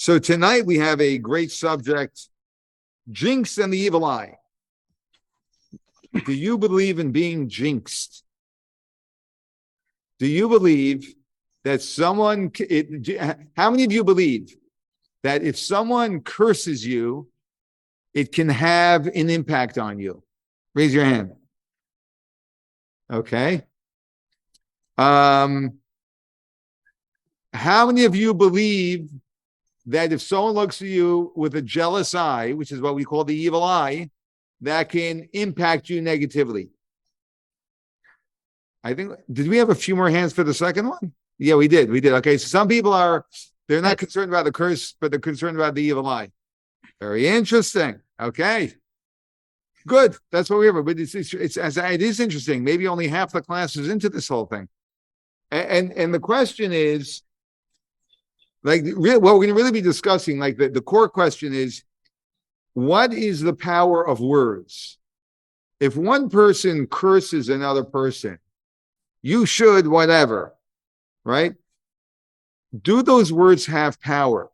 So tonight we have a great subject, Jinx and the evil eye. Do you believe in being jinxed? Do you believe that how many of you believe that if someone curses you, it can have an impact on you? Raise your hand. Okay. How many of you believe that if someone looks at you with a jealous eye, which is what we call the evil eye, that can impact you negatively? I think, did we have a few more hands for the second one? Yeah, we did. Okay, so some people they're not concerned about the curse, but they're concerned about the evil eye. Very interesting. Okay. Good. That's what we have. But it is interesting. Maybe only half the class is into this whole thing. And the question is, what we're going to really be discussing, the core question is, what is the power of words? If one person curses another person, you should whatever, right? Do those words have power?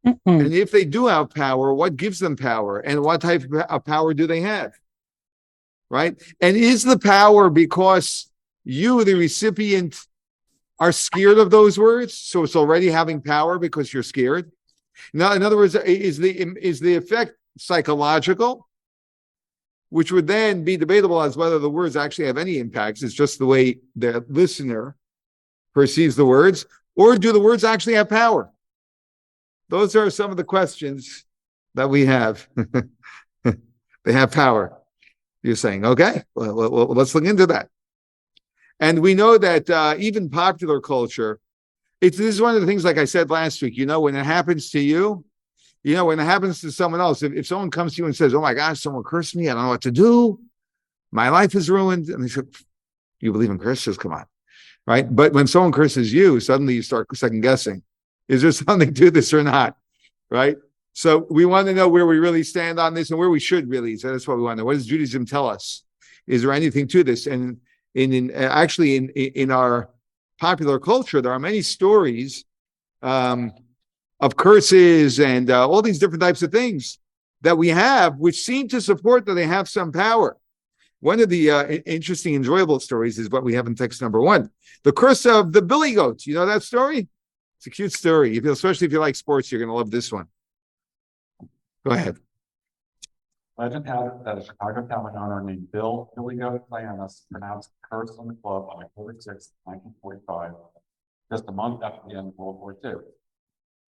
And if they do have power, what gives them power? And what type of power do they have? Right? And is the power because you, the recipient, are scared of those words? So it's already having power because you're scared? Now, in other words, is the effect psychological, which would then be debatable as whether the words actually have any impacts? It's just the way the listener perceives the words, or do the words actually have power? Those are some of the questions that we have. They have power. You're saying, okay, well, let's look into that. And we know that even popular culture, this is one of the things, like I said last week, when it happens to you, when it happens to someone else, if someone comes to you and says, oh my gosh, someone cursed me, I don't know what to do, my life is ruined. And they say, you believe in curses? Come on. Right? But when someone curses you, suddenly you start second guessing. Is there something to this or not? Right? So we want to know where we really stand on this and where we should really. So that's what we want to know. What does Judaism tell us? Is there anything to this? And in our popular culture, there are many stories of curses and all these different types of things that we have, which seem to support that they have some power. One of the interesting, enjoyable stories is what we have in text number 1. The curse of the billy goat. You know that story? It's a cute story. Especially if you like sports, you're going to love this one. Go ahead. Legend has it that a Chicago talent owner named Billy Goat Cleanus pronounced the curse on the club on October 6, 1945, just a month after the end of World War II.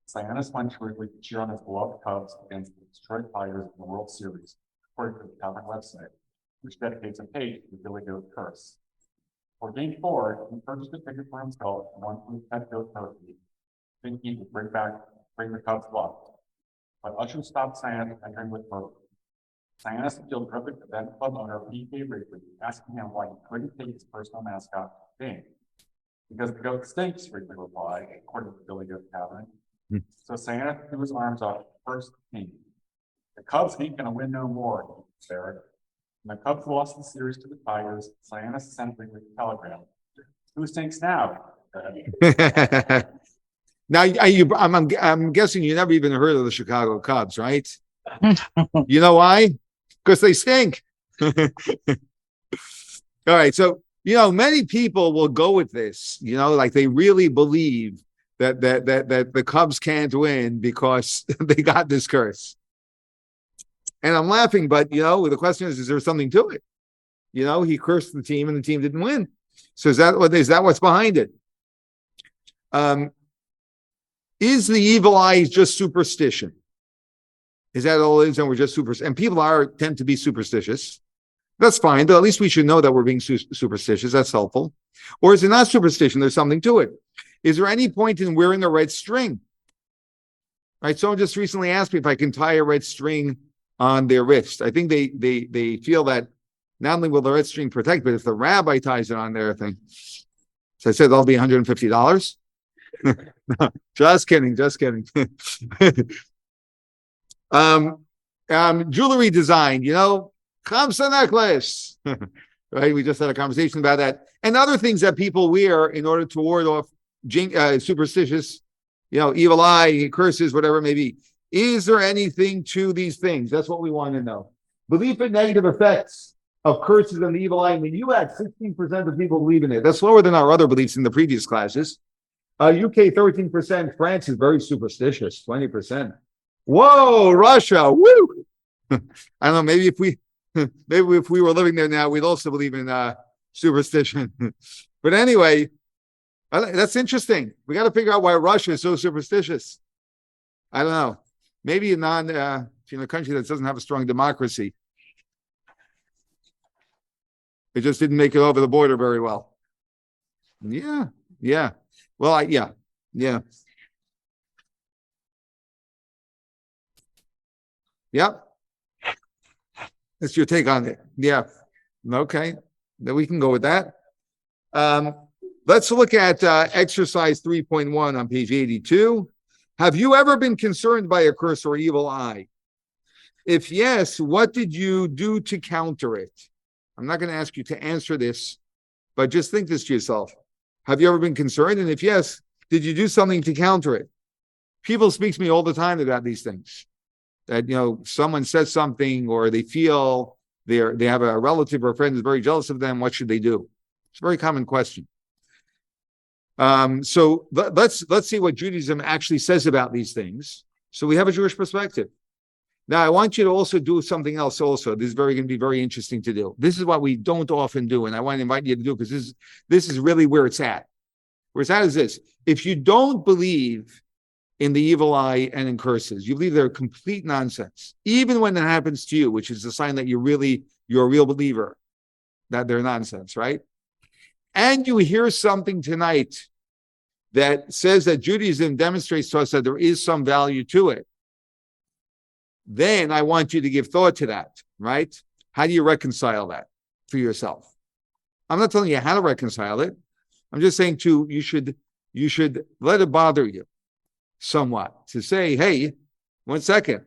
Cleanus went to Wrigley to cheer on his beloved Cubs against the Detroit Tigers in the World Series, according to the Tavern website, which dedicates a page to the Billy Goat curse. For Game 4, he purchased a ticket for himself and one for his pet goat Toby, thinking he would bring the Cubs luck. But ushers stopped Cleanus entering with Toby. Cleanus appealed to the then club owner P.K. Wrigley, asking him why he couldn't take his personal mascot to the game. Because the goat stinks, Wrigley replied, according to Billy Goat Tavern. So Cleanus threw his arms up first team. The Cubs ain't gonna win no more, he declared. When the Cubs lost the series to the Tigers, Cleanus sent Wrigley a telegram. Who stinks now? Now, I'm guessing you never even heard of the Chicago Cubs, right? You know why? Because they stink. All right. So, many people will go with this, like they really believe that the Cubs can't win because they got this curse. And I'm laughing, but, the question is there something to it? He cursed the team and the team didn't win. So is that what's behind it? Is the evil eye just superstition? Is that all it is? And we're just superstitious? And people tend to be superstitious. That's fine, but at least we should know that we're being superstitious. That's helpful. Or is it not superstition? There's something to it. Is there any point in wearing a red string? Right. Someone just recently asked me if I can tie a red string on their wrist. I think they feel that not only will the red string protect, but if the rabbi ties it on their thing. So I said that'll be $150. Just kidding. Jewelry design, Kamsa necklace, right? We just had a conversation about that, and other things that people wear in order to ward off superstitious evil eye, curses, whatever it may be. Is there anything to these things? That's what we want to know. Belief in negative effects of curses and the evil eye. I mean, you had 16% of people believe in it. That's lower than our other beliefs in the previous classes. UK 13%. France is very superstitious, 20%. Whoa, Russia, woo! I don't know. Maybe if we were living there now, we'd also believe in superstition. But anyway, that's interesting. We got to figure out why Russia is so superstitious. I don't know. Maybe in a country that doesn't have a strong democracy. It just didn't make it over the border very well. Yeah. Well, yeah. Yep. That's your take on it. Yeah. Okay. Then we can go with that. Let's look at exercise 3.1 on page 82. Have you ever been concerned by a curse or evil eye? If yes, what did you do to counter it? I'm not going to ask you to answer this, but just think this to yourself. Have you ever been concerned? And if yes, did you do something to counter it? People speak to me all the time about these things. That, someone says something or they feel they have a relative or a friend who's very jealous of them. What should they do? It's a very common question. So let's see what Judaism actually says about these things. So we have a Jewish perspective. Now, I want you to also do something else also. This is going to be very interesting to do. This is what we don't often do, and I want to invite you to do because this is really where it's at. Where it's at is this. If you don't believe in the evil eye and in curses, you believe they're complete nonsense, even when it happens to you, which is a sign that you're a real believer, that they're nonsense, right? And you hear something tonight that says that Judaism demonstrates to us that there is some value to it, then I want you to give thought to that, right? How do you reconcile that for yourself? I'm not telling you how to reconcile it. I'm just saying you should let it bother you somewhat to say, hey, 1 second,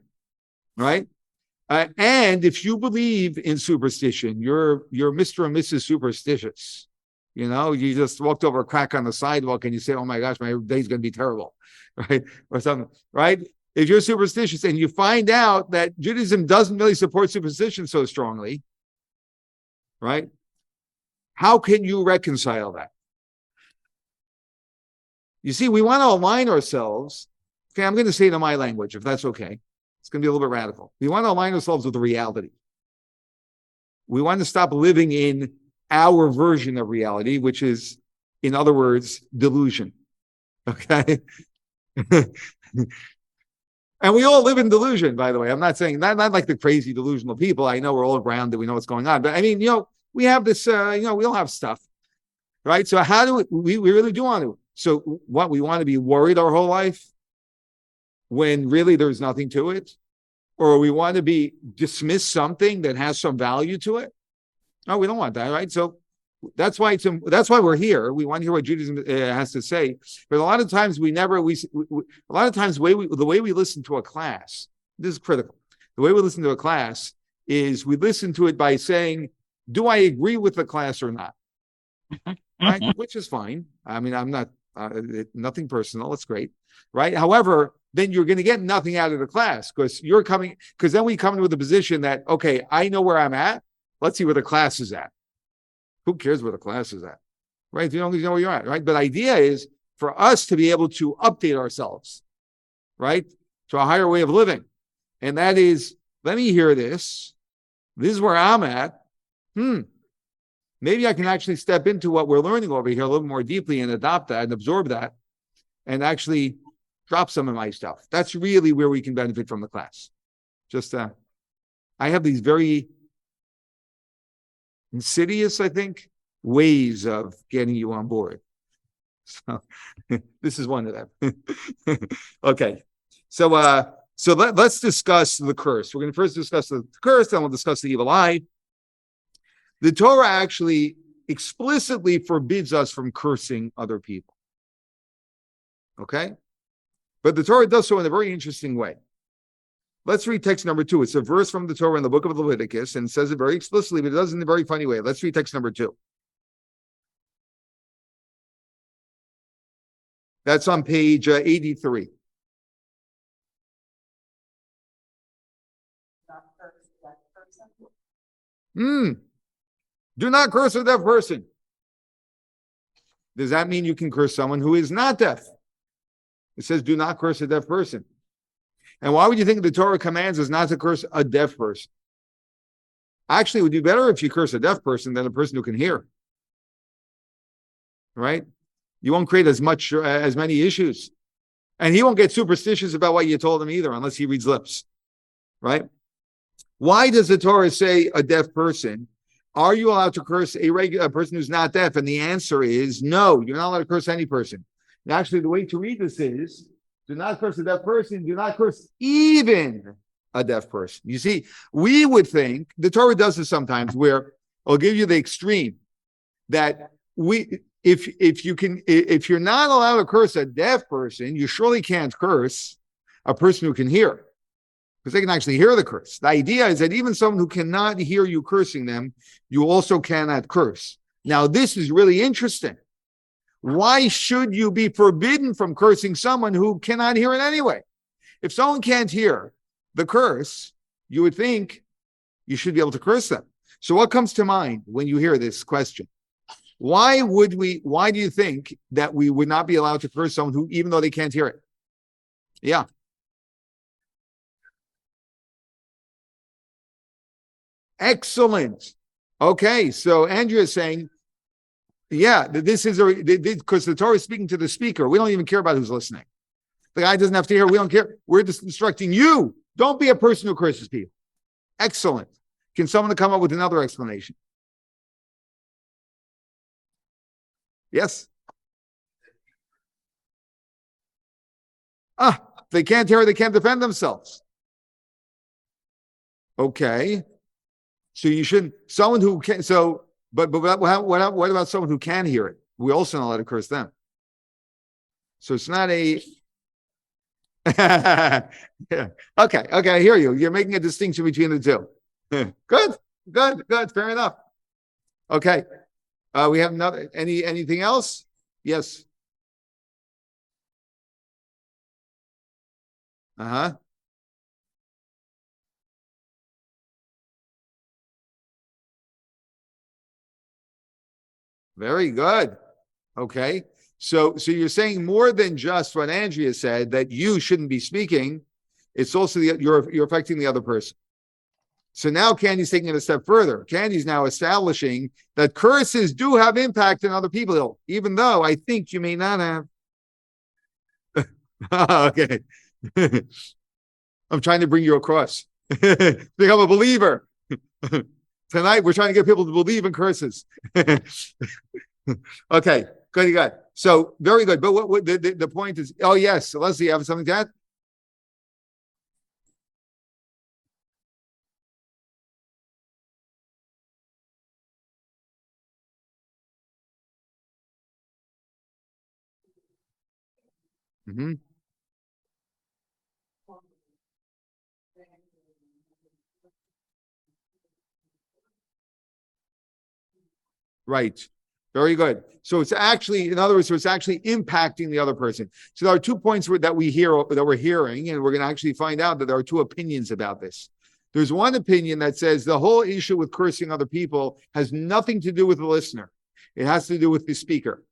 right? And if you believe in superstition, you're Mr. and Mrs. Superstitious. You just walked over a crack on the sidewalk and you say, oh my gosh, my day's going to be terrible, right? Or something, right? If you're superstitious and you find out that Judaism doesn't really support superstition so strongly, right? How can you reconcile that? You see, we want to align ourselves. Okay, I'm going to say it in my language, if that's okay. It's going to be a little bit radical. We want to align ourselves with the reality. We want to stop living in our version of reality, which is, in other words, delusion. Okay? And we all live in delusion, by the way. I'm not saying not like the crazy delusional people. I know we're all grounded. We know what's going on. But I mean, we have this, we all have stuff, right? So how do we really do want to? So what, we want to be worried our whole life when really there's nothing to it? Or we want to dismiss something that has some value to it? No, we don't want that, right? So that's why we're here. We want to hear what Judaism has to say. But a lot of times the way we listen to a class, this is critical. The way we listen to a class is we listen to it by saying, do I agree with the class or not? Right? Which is fine. I mean, I'm not, nothing personal. It's great. Right? However, then you're going to get nothing out of the class because then we come into the position that, okay, I know where I'm at. Let's see where the class is at. Who cares where the class is at? Right? You don't know where you're at, right? But the idea is for us to be able to update ourselves, right? To a higher way of living. And that is, let me hear this. This is where I'm at. Maybe I can actually step into what we're learning over here a little more deeply and adopt that and absorb that and actually drop some of my stuff. That's really where we can benefit from the class. Just, I have these very insidious, I think, ways of getting you on board. So this is one of them. Okay. So let's discuss the curse. We're going to first discuss the curse, then we'll discuss the evil eye. The Torah actually explicitly forbids us from cursing other people. Okay? But the Torah does so in a very interesting way. Let's read text number 2. It's a verse from the Torah in the book of Leviticus and says it very explicitly, but it does it in a very funny way. Let's read text number 2. That's on page 83. Do not curse a deaf person. Does that mean you can curse someone who is not deaf? It says, do not curse a deaf person. And why would you think the Torah commands us not to curse a deaf person? Actually, it would be better if you curse a deaf person than a person who can hear. Right? You won't create as many issues. And he won't get superstitious about what you told him either, unless he reads lips. Right? Why does the Torah say a deaf person? Are you allowed to curse a person who's not deaf? And the answer is no, you're not allowed to curse any person. And actually, the way to read this is, do not curse a deaf person, do not curse even a deaf person. You see, we would think, the Torah does this sometimes, where I'll give you the extreme, that if you're not allowed to curse a deaf person, you surely can't curse a person who can hear, because they can actually hear the curse. The idea is that even someone who cannot hear you cursing them, you also cannot curse. Now, this is really interesting. Why should you be forbidden from cursing someone who cannot hear it anyway? If someone can't hear the curse, you would think you should be able to curse them. So what comes to mind when you hear this question? Why do you think that we would not be allowed to curse someone who, even though they can't hear it? Yeah. Excellent. Okay, so Andrea is saying, yeah, this is because the Torah is speaking to the speaker. We don't even care about who's listening. The guy doesn't have to hear. We don't care. We're just instructing you. Don't be a person who curses people. Excellent. Can someone come up with another explanation? Yes. They can't hear. They can't defend themselves. Okay. So you shouldn't. Someone who can. So, but what about someone who can hear it? We also not allowed to curse them. So it's not a. Yeah. Okay. I hear you. You're making a distinction between the two. Good. Fair enough. Okay. We have another. Anything else? Yes. Uh-huh. Very good. Okay. So you're saying more than just what Andrea said, that you shouldn't be speaking. It's also you're affecting the other person. So now Candy's taking it a step further. Candy's now establishing that curses do have impact on other people, even though I think you may not have. Okay. I'm trying to bring you across. Become a believer. Tonight, we're trying to get people to believe in curses. Okay, good. So, very good. But what the point is, oh, yes, Leslie, you have something to add? Mm-hmm. Right. Very good. So it's actually, in other words, so it's actually impacting the other person. So there are 2 points that we're hearing, and we're going to actually find out that there are 2 opinions about this. There's one opinion that says the whole issue with cursing other people has nothing to do with the listener. It has to do with the speaker.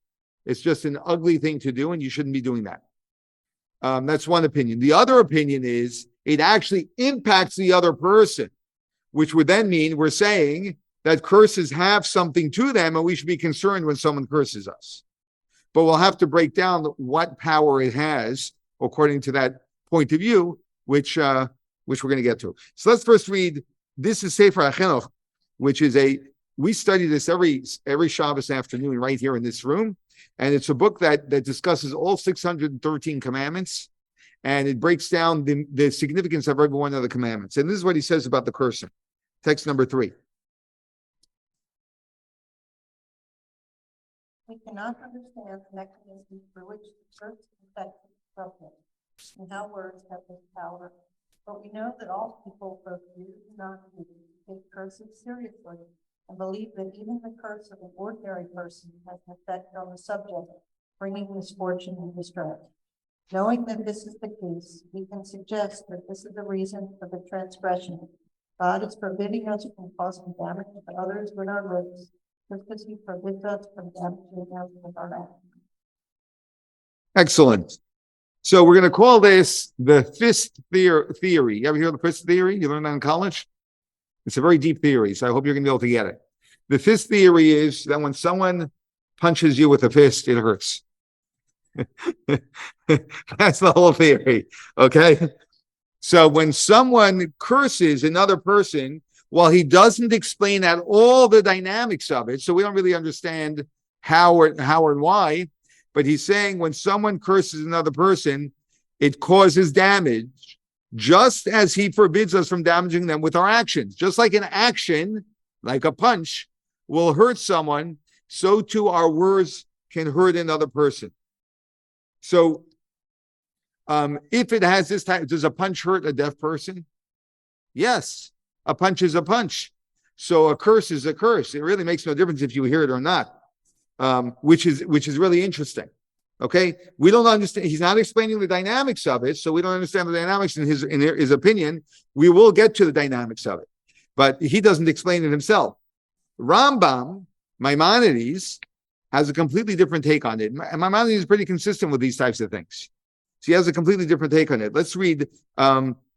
It's just an ugly thing to do, and you shouldn't be doing that. That's one opinion. The other opinion is it actually impacts the other person, which would then mean we're saying that curses have something to them, and we should be concerned when someone curses us. But we'll have to break down what power it has according to that point of view, which we're going to get to. So let's first read. This is Sefer HaChinuch, which is we study this every Shabbos afternoon right here in this room, and it's a book that discusses all 613 commandments, and it breaks down the significance of every one of the commandments. And this is what he says about the cursing. Text number 3. We cannot understand the mechanism through which the church affects the subject and how words have this power, but we know that all people, both Jews and non-Jews, take cursing seriously and believe that even the curse of an ordinary person has an effect on the subject, bringing misfortune and distress. Knowing that this is the case, we can suggest that this is the reason for the transgression. God is forbidding us from causing damage to others with our lips, just as he forbids us from damaging others with our actions. Excellent. So we're going to call this the fist theory. You ever hear of the fist theory? You learned that in college? It's a very deep theory, so I hope you're going to be able to get it. The fist theory is that when someone punches you with a fist, it hurts. That's the whole theory, okay? So when someone curses another person, while he doesn't explain at all the dynamics of it, so we don't really understand how and why, but he's saying when someone curses another person, it causes damage, just as he forbids us from damaging them with our actions. Just like an action, like a punch, will hurt someone, so too our words can hurt another person. So if it has this type, does a punch hurt a deaf person? Yes, a punch is a punch. So a curse is a curse. It really makes no difference if you hear it or not, which is really interesting. Okay, we don't understand. He's not explaining the dynamics of it, so we don't understand the dynamics in his opinion. We will get to the dynamics of it, but he doesn't explain it himself. Rambam, Maimonides, has a completely different take on it. And Maimonides is pretty consistent with these types of things. So he has a completely different take on it. Let's read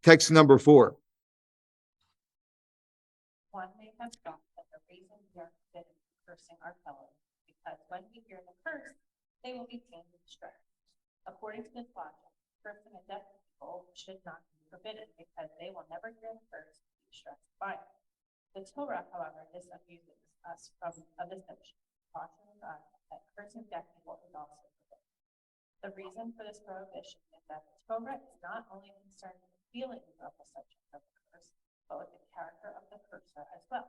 text number 4. One may have thought that the reason we are forbidden from cursing our fellows is because when we hear the curse, they will be pained and distressed. According to this logic, cursing a deaf people should not be forbidden because they will never hear the curse and be distressed by it. The Torah, however, disabuses us from this notion, cautioning us that cursing deaf people is also forbidden. The reason for this prohibition is that the Torah is not only concerned with the feelings of the subject of the curse, but with the character of the cursor as well.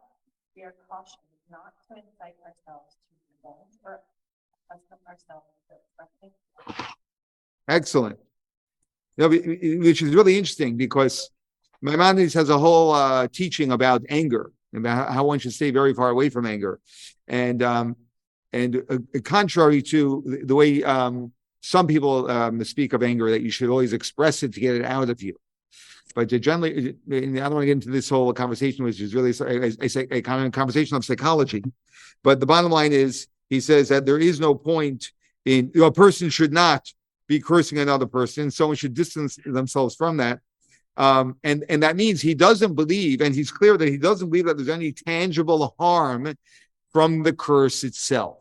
We are cautioned not to incite ourselves to revenge or accustom ourselves to expressing. Excellent. Which is really interesting because Maimonides has a whole teaching about anger, about how one should stay very far away from anger, and contrary to the way some people speak of anger, that you should always express it to get it out of you. But generally, I don't want to get into this whole conversation, which is really a kind of conversation of psychology. But the bottom line is, he says that there is no point in a person should not be cursing another person. Someone should distance themselves from that. And that means he doesn't believe, and he's clear that he doesn't believe that there's any tangible harm from the curse itself.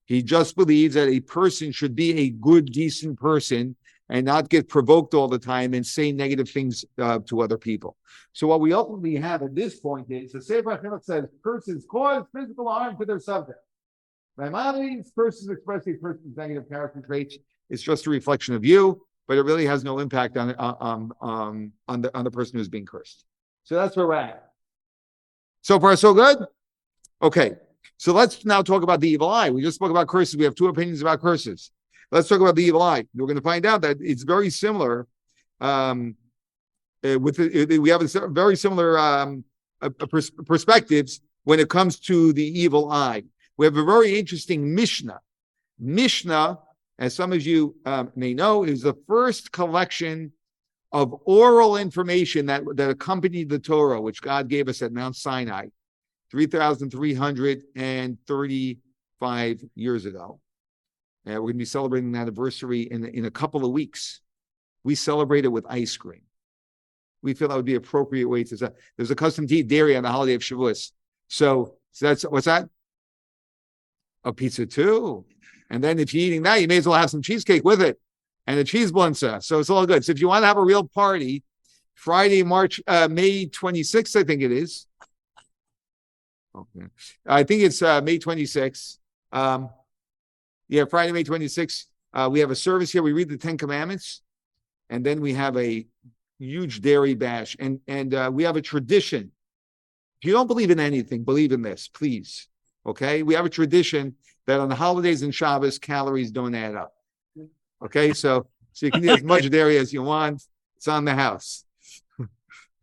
He just believes that a person should be a good, decent person and not get provoked all the time and say negative things to other people. So what we ultimately have at this point is the Sefer HaChinuch says curses cause physical harm to their subject. Maimonides, curses express a person's negative character traits. It's just a reflection of you, but it really has no impact on the person who's being cursed. So that's where we're at. So far, so good? Okay. So let's now talk about the evil eye. We just spoke about curses. We have 2 opinions about curses. Let's talk about the evil eye. We're going to find out that it's very similar. We have a very similar perspectives when it comes to the evil eye. We have a very interesting Mishnah. Mishnah, as some of you may know, is the first collection of oral information that accompanied the Torah, which God gave us at Mount Sinai 3,335 years ago. We're going to be celebrating the anniversary in a couple of weeks. We celebrate it with ice cream. We feel that would be an appropriate way to. There's a custom to eat dairy on the holiday of Shavuos. So that's what's that? A pizza too. And then if you're eating that, you may as well have some cheesecake with it and a cheese blunza. So it's all good. So if you want to have a real party, Friday, May 26th, I think it is. Okay. I think it's May 26th. Friday, May 26th. We have a service here. We read the 10 Commandments, and then we have a huge dairy bash. And we have a tradition. If you don't believe in anything, believe in this, please. Okay? We have a tradition that on the holidays and Shabbos, calories don't add up. Okay? So you can eat as much dairy as you want. It's on the house.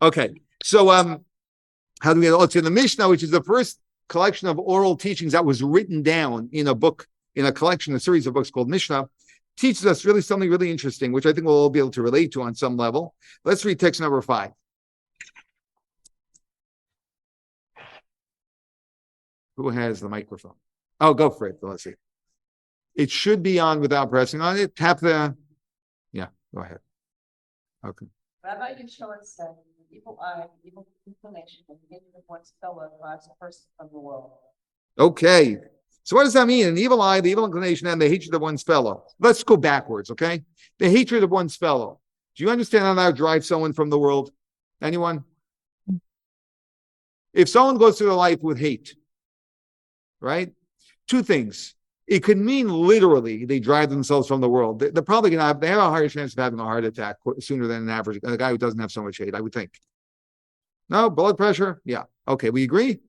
Okay. So how do we get? It's in the Mishnah, which is the first collection of oral teachings that was written down in a book in a collection, a series of books called Mishnah, teaches us really something really interesting, which I think we'll all be able to relate to on some level. Let's read text number 5. Who has the microphone? Oh, go for it. Let's see. It should be on without pressing on it. Tap the, yeah, go ahead. Okay. Rabbi Yeshua said, the evil eye, the evil inclination, and the hatred of one's fellow drives a person from the world. Okay. So what does that mean? An evil eye, the evil inclination, and the hatred of one's fellow. Let's go backwards, okay? The hatred of one's fellow. Do you understand how that drives someone from the world? Anyone? If someone goes through their life with hate, right? 2 things. It could mean literally they drive themselves from the world. They're probably going to have, they have a higher chance of having a heart attack sooner than an average, a guy who doesn't have so much hate, I would think. No, blood pressure? Yeah. Okay, we agree?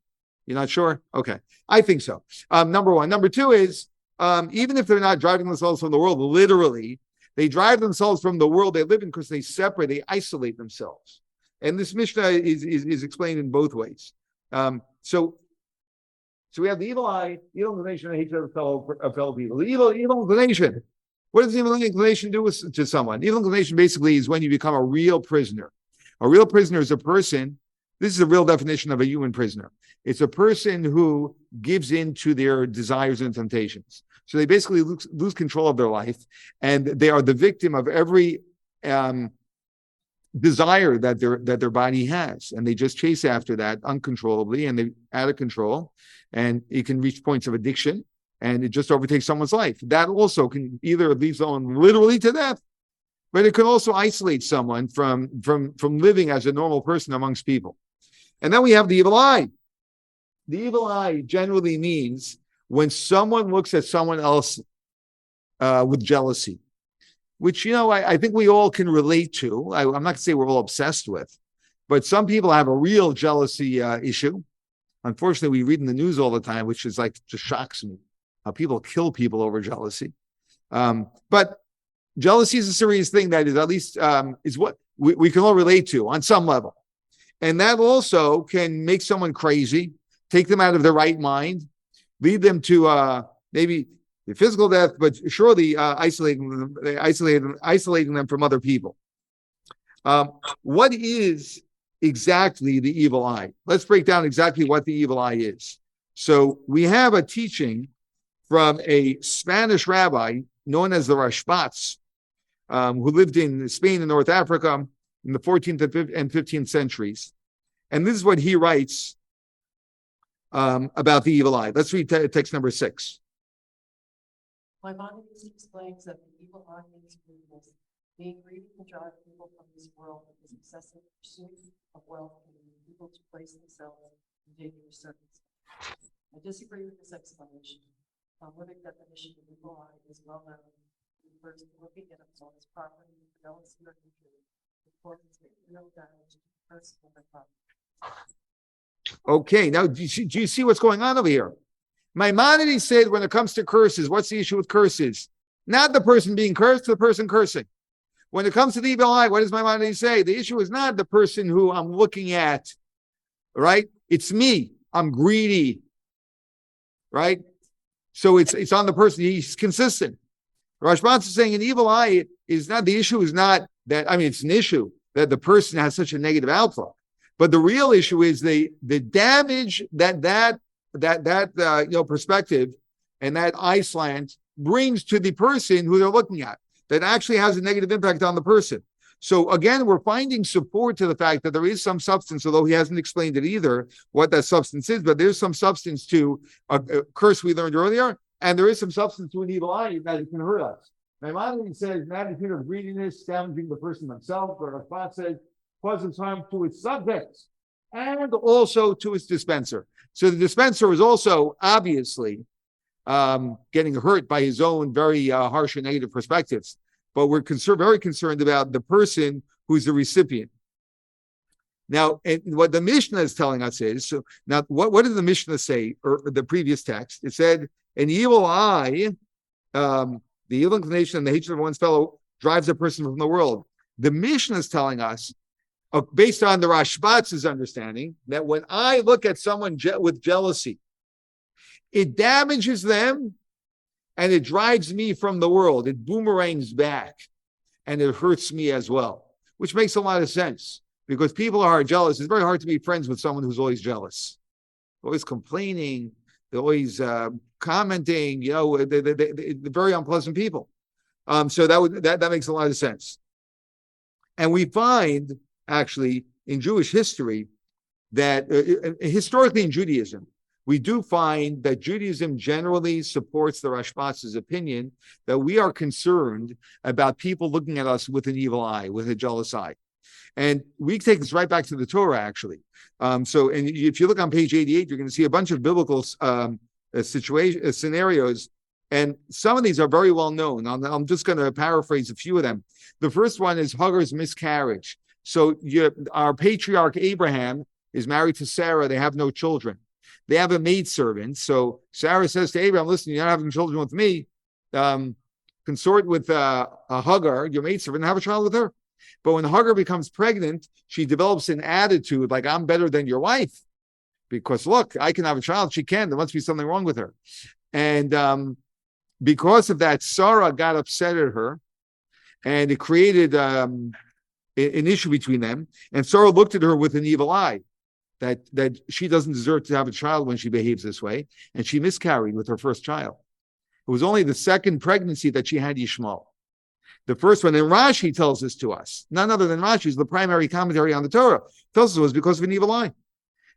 You're not sure? Okay. I think so. Number 1. Number 2 is, even if they're not driving themselves from the world, literally, they drive themselves from the world they live in because they separate, they isolate themselves. And this Mishnah is explained in both ways. So we have the evil eye, evil inclination, and hatred of fellow people. The evil inclination. What does evil inclination do to someone? Evil inclination basically is when you become a real prisoner. A real prisoner is a person, this is a real definition of a human prisoner. It's a person who gives in to their desires and temptations. So they basically lose control of their life, and they are the victim of every desire that their body has, and they just chase after that uncontrollably, and they're out of control, and it can reach points of addiction, and it just overtakes someone's life. That also can either leave someone literally to death, but it can also isolate someone from living as a normal person amongst people. And then we have the evil eye. The evil eye generally means when someone looks at someone else with jealousy, which, I think we all can relate to. I'm not going to say we're all obsessed with, but some people have a real jealousy issue. Unfortunately, we read in the news all the time, which is like, just shocks me, how people kill people over jealousy. But jealousy is a serious thing that is at least is what we can all relate to on some level. And that also can make someone crazy, take them out of their right mind, lead them to maybe the physical death, but surely isolating them from other people. What is exactly the evil eye? Let's break down exactly what the evil eye is. So we have a teaching from a Spanish rabbi known as the Rashbats, who lived in Spain and North Africa in the 14th and 15th centuries. And this is what he writes about the evil eye. Let's read text number 6. Maimonides explains that the evil eye means greediness. Being greedy can drive people from this world because excessive pursuit of wealth can lead people to place themselves in dangerous circumstances. I disagree with this explanation. Talmudic definition of evil eye is well known. It refers to looking at one's property with jealousy or hatred, which causes real damage to the person or their property. Okay, now do you see what's going on over here? Maimonides said when it comes to curses, what's the issue with curses? Not the person being cursed, the person cursing. When it comes to the evil eye, what does Maimonides say? The issue is not the person who I'm looking at, right? It's me. I'm greedy, right? So it's on the person. He's consistent. Rashbats is saying an evil eye is not, the issue is not that, it's an issue that the person has such a negative outlook. But the real issue is the damage that perspective and that eye slant brings to the person who they're looking at, that actually has a negative impact on the person. So again, we're finding support to the fact that there is some substance, although he hasn't explained it either, what that substance is, but there's some substance to a curse we learned earlier, and there is some substance to an evil eye that it can hurt us. Maimonides says an attitude of greediness damaging the person themselves, but Rashbats says causes harm to its subjects and also to its dispenser. So the dispenser is also obviously getting hurt by his own very harsh and negative perspectives. But we're very concerned about the person who's the recipient. Now, and what the Mishnah is telling us is, so now what did the Mishnah say, or the previous text? It said, an evil eye, the evil inclination and the hatred of one's fellow drives a person from the world. The Mishnah is telling us, based on the Rashbats' understanding, that when I look at someone with jealousy, it damages them and it drives me from the world. It boomerangs back and it hurts me as well, which makes a lot of sense because people are jealous. It's very hard to be friends with someone who's always jealous, always complaining. They're always commenting, they're very unpleasant people. So that makes a lot of sense. And we find actually in Jewish history that historically in Judaism, we do find that Judaism generally supports the Rashbaz's opinion that we are concerned about people looking at us with an evil eye, with a jealous eye. And we take this right back to the Torah, actually. So, and if you look on page 88, you're going to see a bunch of biblical scenarios, and some of these are very well known. I'm just going to paraphrase a few of them. The first one is Hagar's miscarriage. So our patriarch Abraham is married to Sarah. They have no children. They have a maidservant. So Sarah says to Abraham, listen, you're not having children with me. Consort with Hagar, your maidservant, and have a child with her. But when Hagar becomes pregnant, she develops an attitude like, I'm better than your wife. Because look, I can have a child. She can. There must be something wrong with her. And because of that, Sarah got upset at her. And it created an issue between them. And Sarah looked at her with an evil eye. That she doesn't deserve to have a child when she behaves this way. And she miscarried with her first child. It was only the second pregnancy that she had Yishmael. The first one, and Rashi tells this to us. None other than Rashi is the primary commentary on the Torah. Tells us it was because of an evil eye.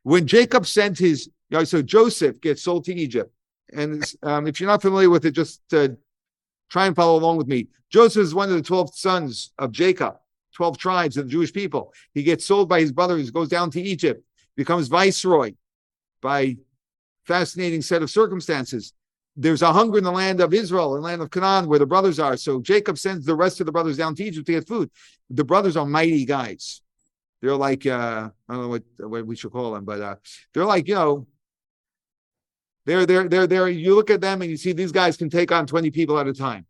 When Jacob sent so Joseph gets sold to Egypt. And if you're not familiar with it, just try and follow along with me. Joseph is one of the 12 sons of Jacob, 12 tribes of the Jewish people. He gets sold by his brothers, goes down to Egypt, becomes viceroy by fascinating set of circumstances. There's a hunger in the land of Israel, in the land of Canaan, where the brothers are. So Jacob sends the rest of the brothers down to Egypt to get food. The brothers are mighty guys. They're like, I don't know what we should call them, but they're like, they're, you look at them and you see these guys can take on 20 people at a time.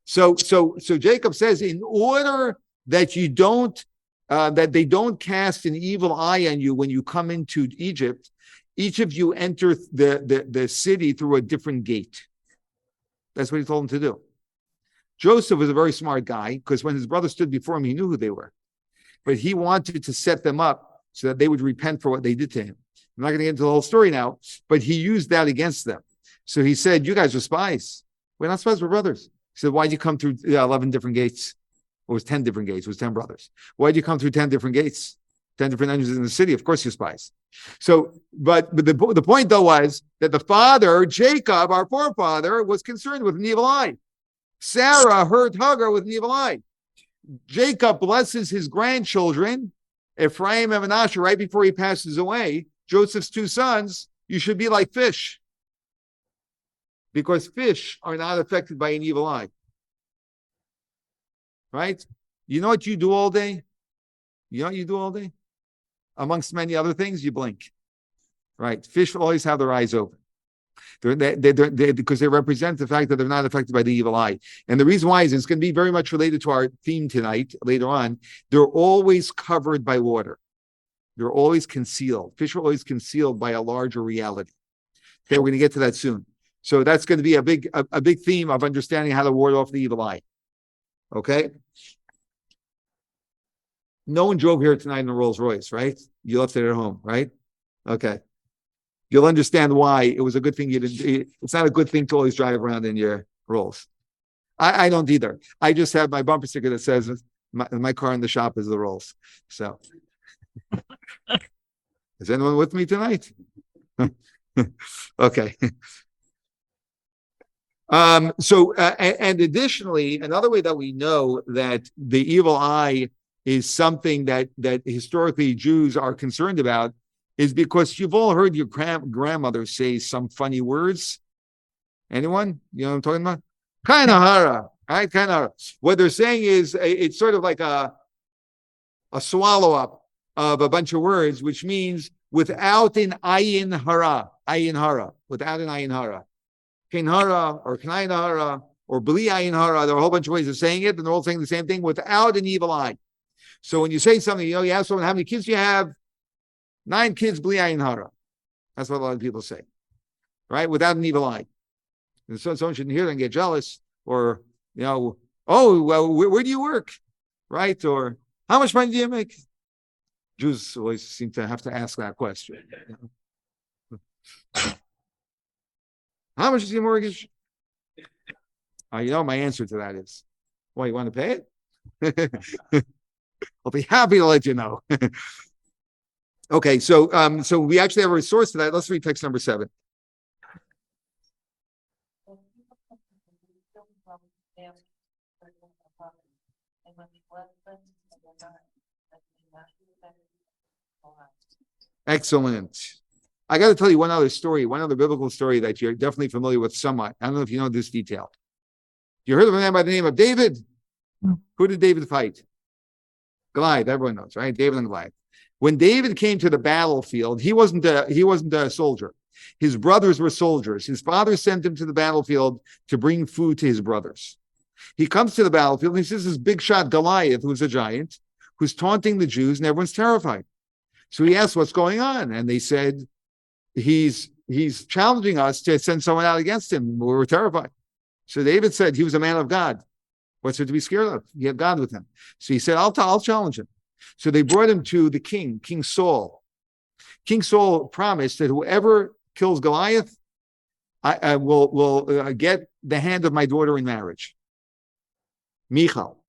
So Jacob says, in order that you don't, that they don't cast an evil eye on you when you come into Egypt, each of you enter the city through a different gate. That's what he told them to do. Joseph was a very smart guy because when his brother stood before him, he knew who they were. But he wanted to set them up so that they would repent for what they did to him. I'm not going to get into the whole story now, but he used that against them. So he said, you guys are spies. We're not spies, we're brothers. He said, why'd you come through 11 different gates? It was 10 different gates. It was 10 brothers. Why'd you come through 10 different gates? 10 different entrances in the city. Of course you're spies. So, but the point though was that the father, Jacob, our forefather, was concerned with an evil eye. Sarah hurt Hagar with an evil eye. Jacob blesses his grandchildren, Ephraim and Manasseh, right before he passes away. Joseph's two sons, you should be like fish. Because fish are not affected by an evil eye. Right? You know what you do all day? You know what you do all day? Amongst many other things, you blink. Right? Fish always have their eyes open. Because they represent the fact that they're not affected by the evil eye. And the reason why is it's going to be very much related to our theme tonight, later on. They're always covered by water. They're always concealed. Fish are always concealed by a larger reality. Okay, we're going to get to that soon. So that's going to be a big theme of understanding how to ward off the evil eye. Okay? No one drove here tonight in a Rolls Royce, right? You left it at home, right? Okay. You'll understand why it was a good thing you didn't. It's not a good thing to always drive around in your Rolls. I don't either. I just have my bumper sticker that says my car in the shop is the Rolls. So, is anyone with me tonight? Okay. And additionally, another way that we know that the evil eye is something that historically Jews are concerned about is because you've all heard your grandmother say some funny words. Anyone? You know what I'm talking about? Kainahara, right? Kainahara. What they're saying is it's sort of like a swallow up of a bunch of words, which means without an ayin hara, without an ayin hara. Kainahara or Kainahara or bli ayin hara. There are a whole bunch of ways of saying it, and they're all saying the same thing, without an evil eye. So when you say something, you ask someone, how many kids do you have? 9 kids, bli ayin hara. That's what a lot of people say, right? Without an evil eye. And so someone shouldn't hear that and get jealous, or, oh, well, where do you work? Right? Or how much money do you make? Jews always seem to have to ask that question. How much is your mortgage? My answer to that is, well, you want to pay it? I'll be happy to let you know. Okay, so we actually have a resource to that. Let's read text number 7. Excellent. I got to tell you one other biblical story that you're definitely familiar with somewhat. I don't know if you know this detail. You heard of a man by the name of David? Who did David fight? Goliath. Everyone knows, right? David and Goliath. When David came to the battlefield, he wasn't a soldier. His brothers were soldiers. His father sent him to the battlefield to bring food to his brothers. He comes to the battlefield and he sees this big shot Goliath, who's a giant, who's taunting the Jews, and everyone's terrified. So he asked, what's going on? And they said, he's challenging us to send someone out against him. We were terrified. So David said he was a man of God. What's there to be scared of? He had God with him. So he said, I'll challenge him. So they brought him to the king, King Saul. King Saul promised that whoever kills Goliath, I will get the hand of my daughter in marriage, Michal.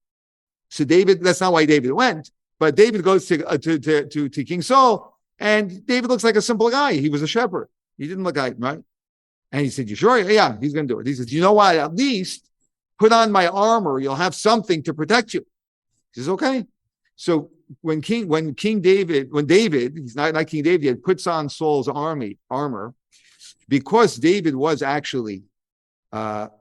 So David, that's not why David went, but David goes to King Saul, and David looks like a simple guy. He was a shepherd. He didn't look like, right? And he said, you sure? Yeah, he's going to do it. He says, you know what? At least put on my armor. You'll have something to protect you. He says, okay. So when David, he's not King David yet, puts on Saul's armor, because David was actually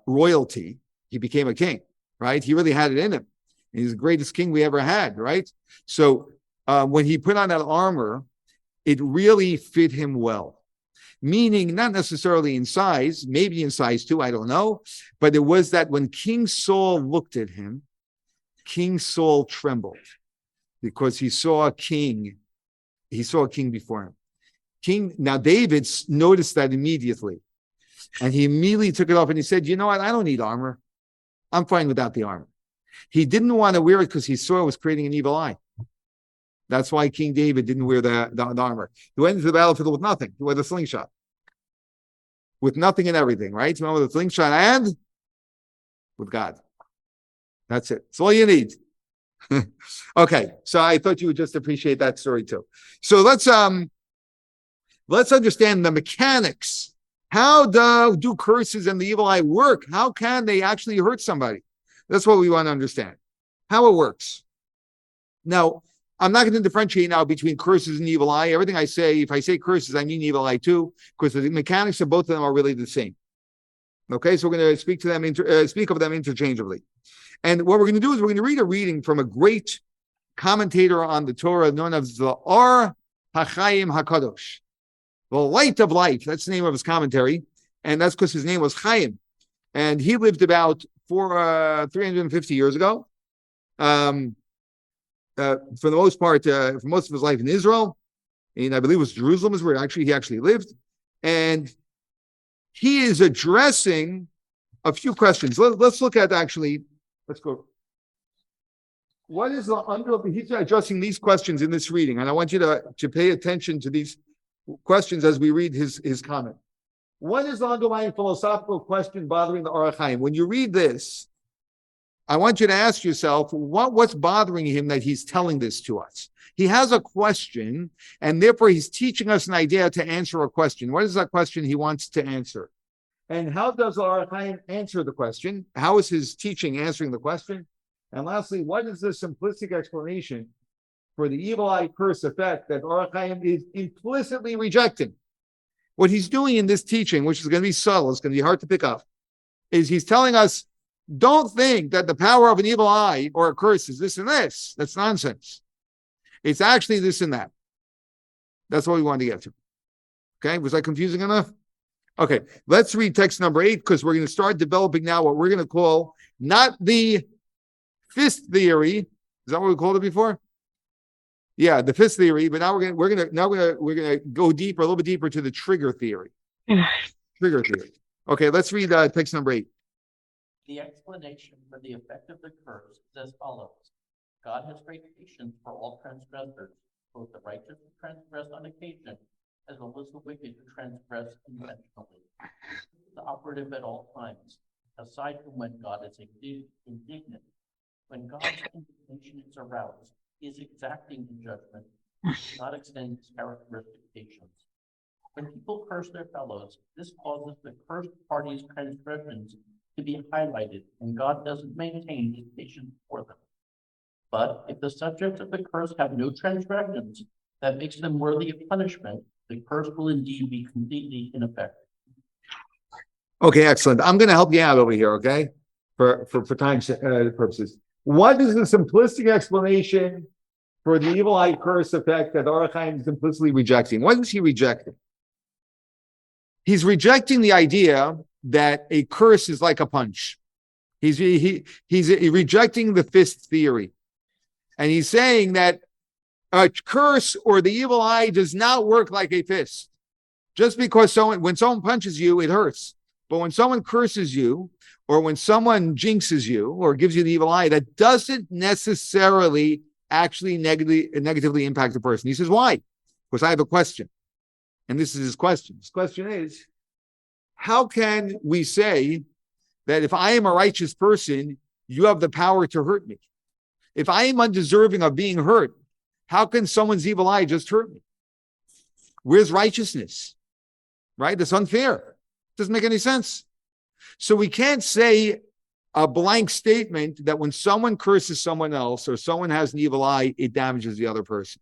royalty, he became a king, right? He really had it in him. He's the greatest king we ever had, right? So when he put on that armor, it really fit him well. Meaning not necessarily in size, maybe in size too, I don't know. But it was that when King Saul looked at him, King Saul trembled because he saw a king. He saw a king before him. Now David noticed that immediately. And he immediately took it off and he said, you know what? I don't need armor. I'm fine without the armor. He didn't want to wear it because he saw it was creating an evil eye. That's why King David didn't wear the armor. He went into the battlefield with nothing. He wore the slingshot. With nothing and everything, right? He went with the slingshot and with God. That's it. That's all you need. Okay, so I thought you would just appreciate that story too. So let's understand the mechanics. How do curses and the evil eye work? How can they actually hurt somebody? That's what we want to understand. How it works. Now, I'm not going to differentiate now between curses and evil eye. Everything I say, if I say curses, I mean evil eye too, because the mechanics of both of them are really the same. Okay, so we're going to speak of them interchangeably. And what we're going to do is we're going to read a reading from a great commentator on the Torah known as the Or HaChaim HaKadosh, the light of life. That's the name of his commentary, and that's because his name was Chaim, and he lived about 350 years ago. For the most part, for most of his life in Israel, and I believe it was Jerusalem is where he actually lived, and he is addressing a few questions. Let's look at let's go. What is he's addressing these questions in this reading, and I want you to pay attention to these questions as we read his comment. What is the underlying philosophical question bothering the Or HaChaim? When you read this, I want you to ask yourself, what's bothering him that he's telling this to us? He has a question, and therefore he's teaching us an idea to answer a question. What is that question he wants to answer? And how does Or HaChaim answer the question? How is his teaching answering the question? And lastly, what is the simplistic explanation for the evil eye curse effect that Or HaChaim is implicitly rejecting? What he's doing in this teaching, which is going to be subtle, it's going to be hard to pick up, is he's telling us, don't think that the power of an evil eye or a curse is this and this. That's nonsense. It's actually this and that. That's what we want to get to. Okay, was I confusing enough? Okay, let's read text number 8 because we're going to start developing now what we're going to call not the fist theory. Is that what we called it before? Yeah, the fist theory. But now we're going to go deeper, a little bit deeper to the trigger theory. Trigger theory. Okay, let's read text number 8. The explanation for the effect of the curse is as follows. God has great patience for all transgressors, both the righteous who transgress on occasion, as well as the wicked who transgress intentionally. The operative at all times, aside from when God is indignant. When God's indignation is aroused, he is exacting in judgment, not extending his characteristic patience. When people curse their fellows, this causes the cursed party's transgressions to be highlighted, and God doesn't maintain his patience for them. But if the subjects of the curse have no transgressions that makes them worthy of punishment, the curse will indeed be completely ineffective. Okay, excellent. I'm going to help you out over here, okay? For time purposes. What is the simplistic explanation for the evil eye curse effect that Or HaChaim is implicitly rejecting? What is he rejecting? He's rejecting the idea that a curse is like a punch. He's rejecting the fist theory. And he's saying that a curse or the evil eye does not work like a fist. Just because when someone punches you, it hurts. But when someone curses you, or when someone jinxes you, or gives you the evil eye, that doesn't necessarily actually negatively impact the person. He says, why? Because I have a question. And this is his question. His question is, how can we say that if I am a righteous person, you have the power to hurt me? If I am undeserving of being hurt, how can someone's evil eye just hurt me? Where's righteousness? Right? That's unfair. Doesn't make any sense. So we can't say a blank statement that when someone curses someone else or someone has an evil eye, it damages the other person.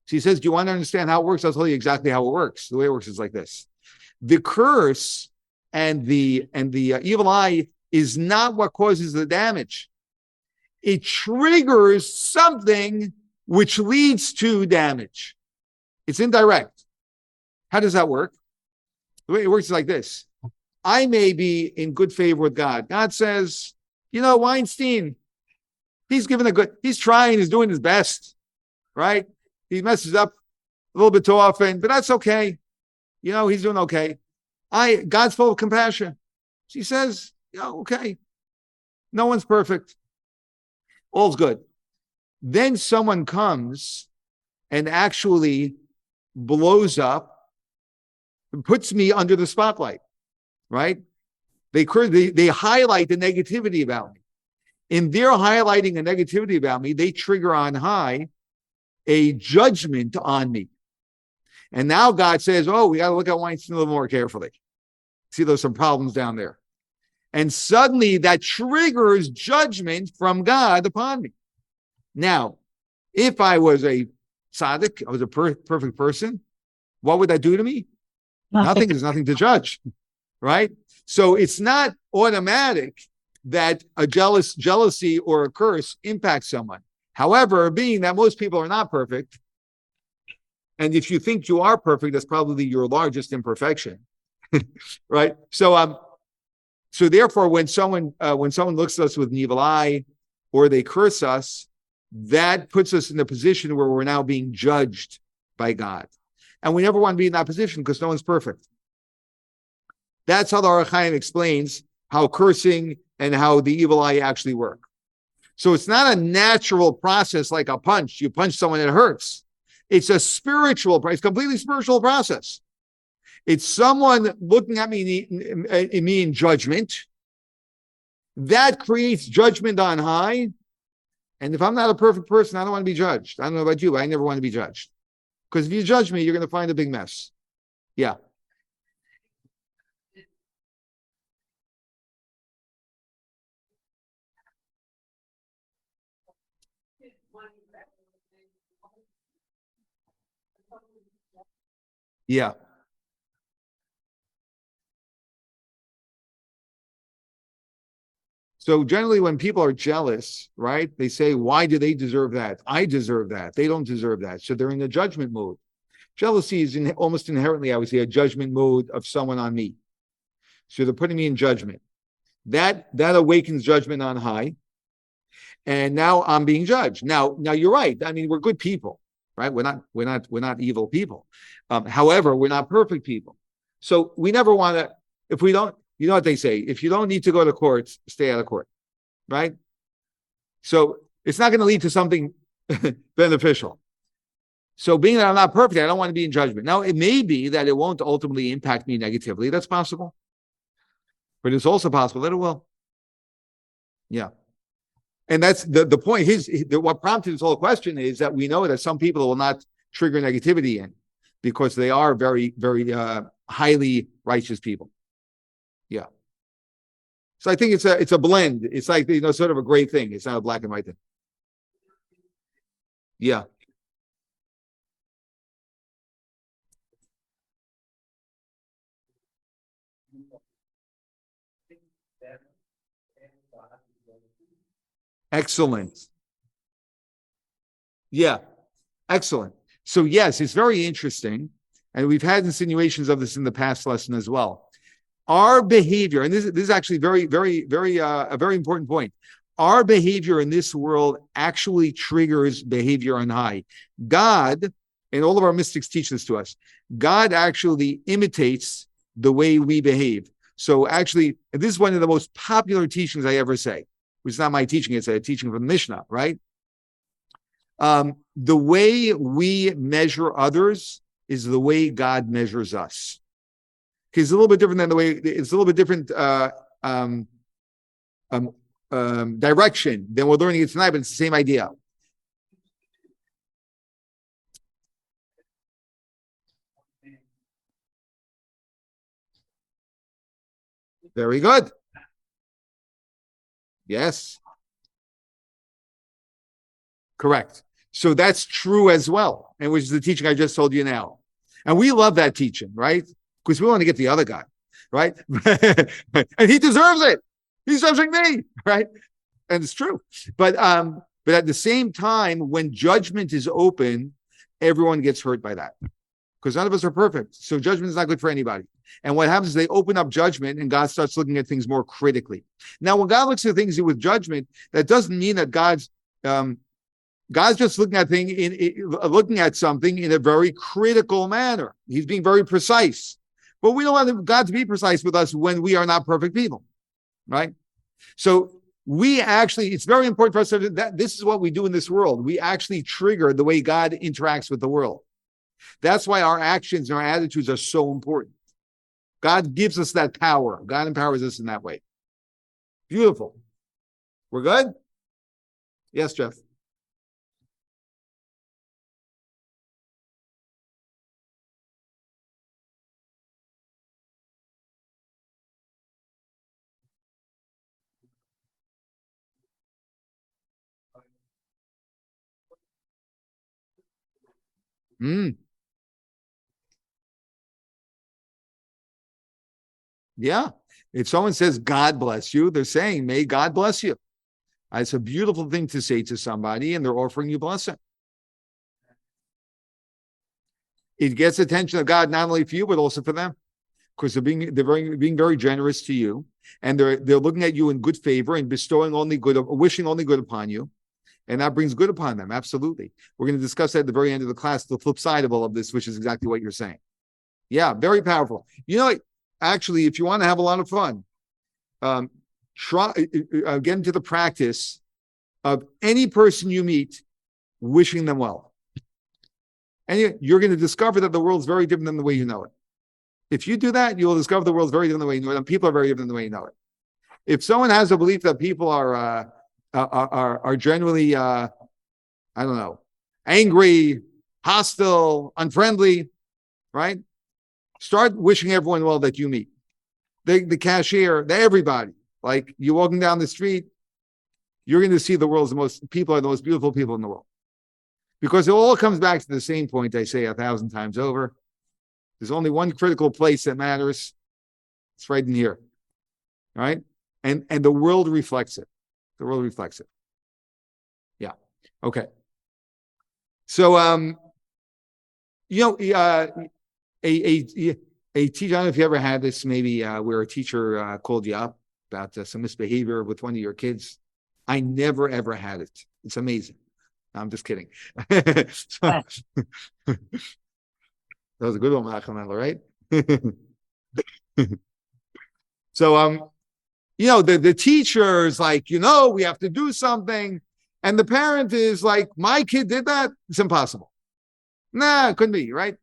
So he says, do you want to understand how it works? I'll tell you exactly how it works. The way it works is like this. The curse and the evil eye is not what causes the damage. It triggers something which leads to damage. It's indirect. How does that work? The way it works is like this. I may be in good favor with God. God says, Weinstein, he's trying, he's doing his best, right? He messes up a little bit too often, but that's okay. He's doing okay. God's full of compassion. She says, okay. No one's perfect. All's good. Then someone comes and actually blows up and puts me under the spotlight, right? They highlight the negativity about me. In their highlighting the negativity about me, they trigger on high a judgment on me. And now God says, we got to look at Weinstein a little more carefully. See, there's some problems down there. And suddenly that triggers judgment from God upon me. Now, if I was a tzaddik, I was a perfect person, what would that do to me? Nothing. There's nothing to judge, right? So it's not automatic that a jealousy or a curse impacts someone. However, being that most people are not perfect, and if you think you are perfect, that's probably your largest imperfection, right? So therefore, when someone looks at us with an evil eye, or they curse us, that puts us in a position where we're now being judged by God, and we never want to be in that position because no one's perfect. That's how the Or HaChaim explains how cursing and how the evil eye actually work. So it's not a natural process like a punch. You punch someone, it hurts. It's a it's completely spiritual process. It's someone looking at me in judgment. That creates judgment on high. And if I'm not a perfect person, I don't want to be judged. I don't know about you, but I never want to be judged. Because if you judge me, you're going to find a big mess. Yeah. Yeah. So generally when people are jealous, right, they say, why do they deserve that? I deserve that. They don't deserve that. So they're in a judgment mode. Jealousy is almost inherently, I would say, a judgment mode of someone on me. So they're putting me in judgment. That awakens judgment on high. And now I'm being judged. Now you're right. I mean, we're good people, right? We're not evil people. However, we're not perfect people. So we never want to, if we don't, you know what they say, if you don't need to go to court, stay out of court, right? So it's not going to lead to something beneficial. So being that I'm not perfect, I don't want to be in judgment. Now, it may be that it won't ultimately impact me negatively. That's possible. But it's also possible that it will. Yeah. And that's the point. What prompted this whole question is that we know that some people will not trigger negativity in because they are very, very highly righteous people. Yeah. So I think it's a blend. It's like, sort of a gray thing. It's not a black and white thing. Yeah. Excellent. Yeah. Excellent. So yes, it's very interesting. And we've had insinuations of this in the past lesson as well. Our behavior, and this is actually very, very, very, a very important point. Our behavior in this world actually triggers behavior on high. God, and all of our mystics teach this to us, God actually imitates the way we behave. So actually, and this is one of the most popular teachings I ever say, which is not my teaching, it's a teaching from the Mishnah, right? The way we measure others is the way God measures us. Because it's a little bit different than the way, it's a little bit different direction than we're learning it tonight, but it's the same idea. Very good. Yes. Correct. So that's true as well, and which is the teaching I just told you now. And we love that teaching, right? Because we want to get the other guy, right? And he deserves it. He's judging me, right? And it's true. But at the same time, when judgment is open, everyone gets hurt by that. Because none of us are perfect. So judgment is not good for anybody. And what happens is they open up judgment and God starts looking at things more critically. Now, when God looks at things with judgment, that doesn't mean that God's just looking at something in a very critical manner. He's being very precise. But we don't want God to be precise with us when we are not perfect people, right? So it's very important for us to that this is what we do in this world. We actually trigger the way God interacts with the world. That's why our actions and our attitudes are so important. God gives us that power. God empowers us in that way. Beautiful. We're good? Yes, Jeff. Yeah. If someone says, God bless you, they're saying, may God bless you. It's a beautiful thing to say to somebody, and they're offering you blessing. It gets attention of God, not only for you, but also for them. Because they're being very generous to you, and they're looking at you in good favor and bestowing only good, wishing only good upon you. And that brings good upon them. Absolutely. We're going to discuss that at the very end of the class, the flip side of all of this, which is exactly what you're saying. Yeah, very powerful. Actually, if you want to have a lot of fun, try get into the practice of any person you meet, wishing them well. And you're going to discover that the world's very different than the way you know it. If you do that, you'll discover the world's very different than the way you know it, and people are very different than the way you know it. If someone has a belief that people are generally, I don't know, angry, hostile, unfriendly, right? Start wishing everyone well that you meet. The cashier, everybody. Like you're walking down the street, you're going to see the most beautiful people in the world. Because it all comes back to the same point I say 1,000 times over. There's only one critical place that matters. It's right in here. Right? And the world reflects it. The world reflects it. Yeah. Okay. So, a teacher, I don't know if you ever had this, maybe where a teacher called you up about some misbehavior with one of your kids. I never, ever had it. It's amazing. I'm just kidding. That was a good one, right? So, the teacher is like, we have to do something. And the parent is like, my kid did that. It's impossible. Nah, it couldn't be, right?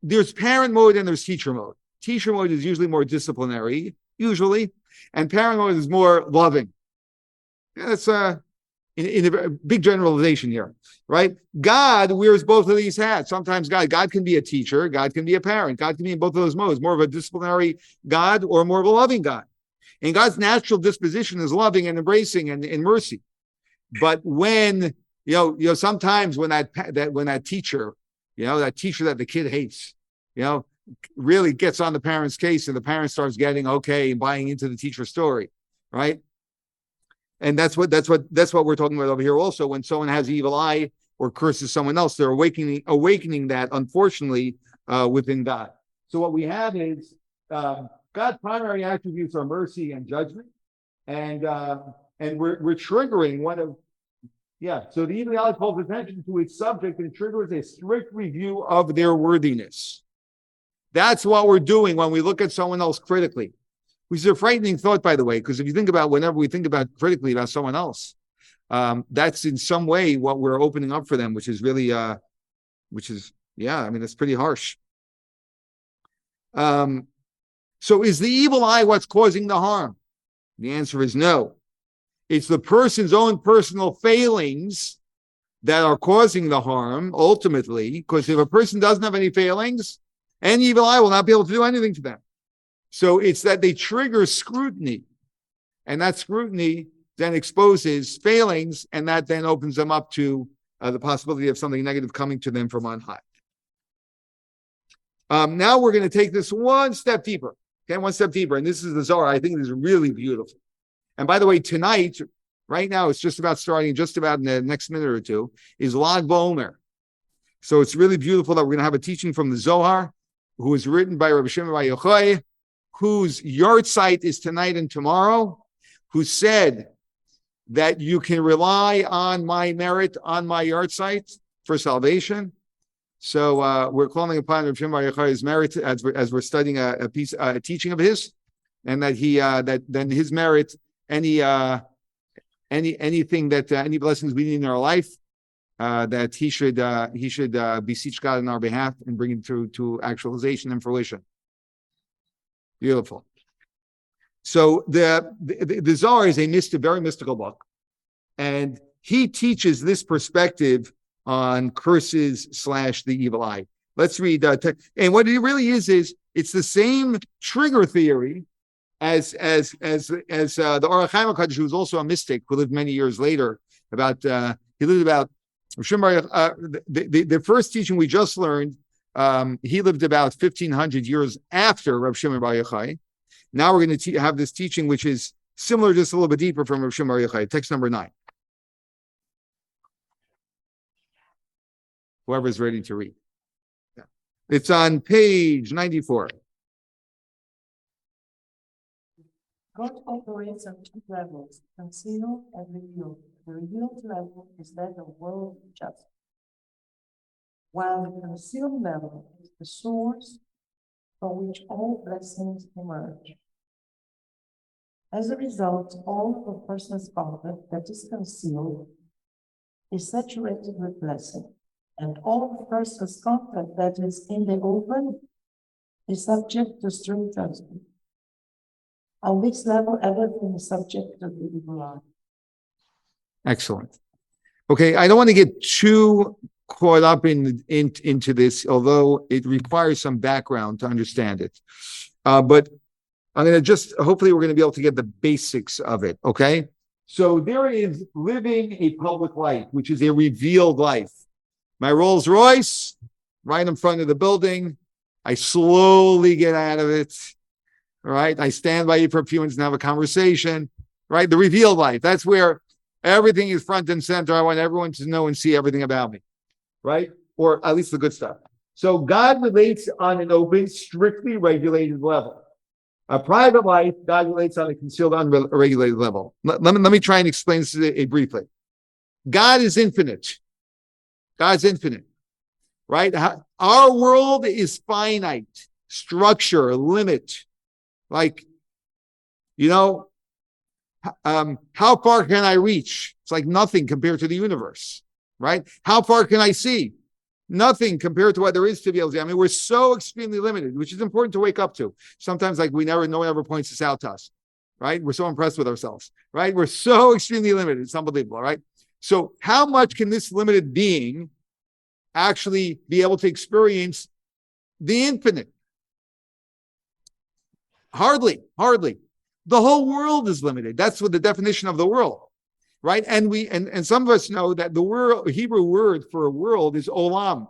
There's parent mode and there's teacher mode. Teacher mode is usually more disciplinary, and parent mode is more loving. That's in a big generalization here, right? God wears both of these hats. Sometimes God can be a teacher, God can be a parent, God can be in both of those modes, more of a disciplinary God or more of a loving God. And God's natural disposition is loving and embracing and mercy. But when sometimes when that teacher, that teacher that the kid hates, really gets on the parent's case, and the parent starts getting okay and buying into the teacher's story, right? And that's what we're talking about over here. Also, when someone has evil eye or curses someone else, they're awakening that, unfortunately, within God. So what we have is God's primary attributes are mercy and judgment, and we're triggering one of. Yeah, so the evil eye calls attention to its subject and triggers a strict review of their worthiness. That's what we're doing when we look at someone else critically. Which is a frightening thought, by the way, because if you think about whenever we think about critically about someone else, that's in some way what we're opening up for them, which is really, that's pretty harsh. So is the evil eye what's causing the harm? The answer is no. It's the person's own personal failings that are causing the harm, ultimately, because if a person doesn't have any failings, any evil eye will not be able to do anything to them. So it's that they trigger scrutiny, and that scrutiny then exposes failings, and that then opens them up to the possibility of something negative coming to them from on high. Now we're going to take this one step deeper, and this is the Zohar. I think this is really beautiful. And by the way, tonight, right now, it's just about starting, just about in the next minute or two, is Lag BaOmer. So it's really beautiful that we're going to have a teaching from the Zohar, who is written by Rabbi Shimon bar Yochai, whose yahrzeit is tonight and tomorrow, who said that you can rely on my merit, on my yahrzeit for salvation. So we're calling upon Rabbi Shimon bar Yochai's merit as we're studying a teaching of his, and that then his merit, anything that any blessings we need in our life, that he should beseech God on our behalf and bring it to actualization and fruition. Beautiful. So the Zohar is a very mystical book, and he teaches this perspective on curses / the evil eye. Let's read. And what it really is it's the same trigger theory as the Or HaChaim HaKadosh, who was also a mystic who lived many years later. The first teaching we just learned, he lived about 1,500 years after Rav Shimon bar Yochai. Now we're going to have this teaching, which is similar, just a little bit deeper, from Rav Shimon bar Yochai, text number 9. Whoever's ready to read. Yeah. It's on page 94. God operates on two levels, concealed and revealed. The revealed level is that of worldly justice, while the concealed level is the source from which all blessings emerge. As a result, all of a person's conduct that is concealed is saturated with blessing, and all of a person's conduct that is in the open is subject to strict judgment. On this level, everything is subject to the evil eye. Excellent. Okay, I don't want to get too caught up into this, although it requires some background to understand it. But I'm going to hopefully we're going to be able to get the basics of it, okay? So there is living a public life, which is a revealed life. My Rolls Royce, right in front of the building, I slowly get out of it, right? I stand by you for a few minutes and have a conversation, right? The revealed life, that's where everything is front and center. I want everyone to know and see everything about me, right? Or at least the good stuff. So God relates on an open, strictly regulated level. A private life, God relates on a concealed, unregulated level. Let me try and explain this briefly. God is infinite. God's infinite, right? Our world is finite, structure, limit. Like You know, how far can I reach? It's like nothing compared to the universe, right? How far can I see? Nothing compared to what there is to be able to see. I mean, we're so extremely limited, which is important to wake up to. Sometimes, like no one ever points this out to us, right? We're so impressed with ourselves, right? We're so extremely limited. It's unbelievable, right? So how much can this limited being actually be able to experience the infinite? Hardly. The whole world is limited. That's what the definition of the world, right? And some of us know that the Hebrew word for a world is olam.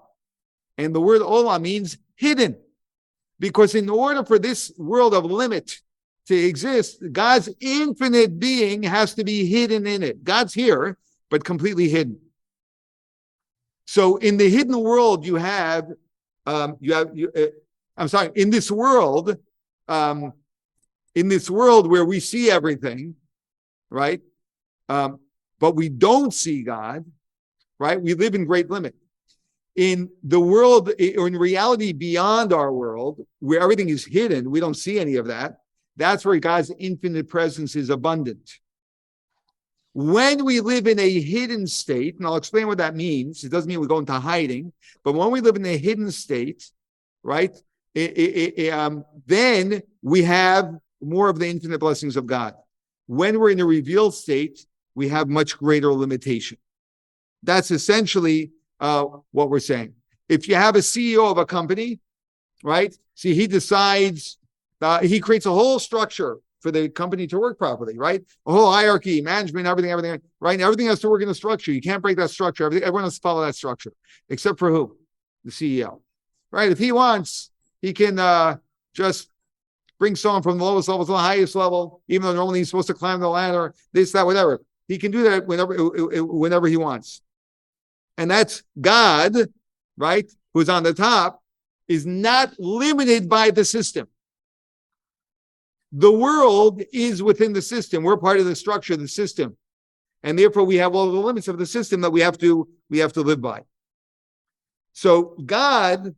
And the word olam means hidden. Because in order for this world of limit to exist, God's infinite being has to be hidden in it. God's here, but completely hidden. So in the hidden world, in this world where we see everything, right? But we don't see God, right? We live in great limit. In the world, or in reality beyond our world, where everything is hidden, we don't see any of that. That's where God's infinite presence is abundant. When we live in a hidden state, and I'll explain what that means. It doesn't mean we go into hiding, but when we live in a hidden state, right, then we have more of the infinite blessings of God. When we're in a revealed state, we have much greater limitation. That's essentially what we're saying. If you have a CEO of a company, right, see, he decides, he creates a whole structure for the company to work properly, right? A whole hierarchy, management, everything, right? Everything has to work in a structure. You can't break that structure. Everyone has to follow that structure, except for who? The CEO, right? If he wants, he can just bring someone from the lowest level to the highest level, even though normally he's supposed to climb the ladder, this, that, whatever. He can do that whenever he wants. And that's God, right, who's on the top, is not limited by the system. The world is within the system. We're part of the structure of the system. And therefore, we have all the limits of the system that we have to live by. So God,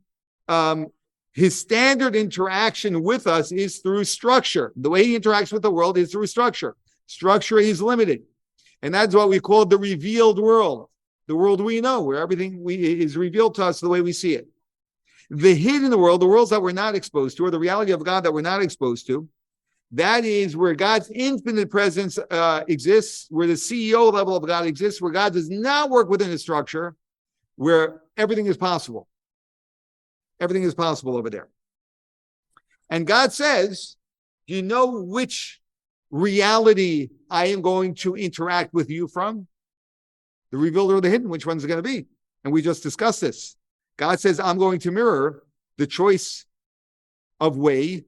his standard interaction with us is through structure. The way he interacts with the world is through structure. Structure is limited. And that's what we call the revealed world. The world we know, where everything is revealed to us the way we see it. The hidden world, the worlds that we're not exposed to, or the reality of God that we're not exposed to, that is where God's infinite presence exists, where the CEO level of God exists, where God does not work within a structure, where everything is possible. Everything is possible over there. And God says, do you know which reality I am going to interact with you from? The revealed or the hidden, which one's it going to be? And we just discussed this. God says, I'm going to mirror the choice of way,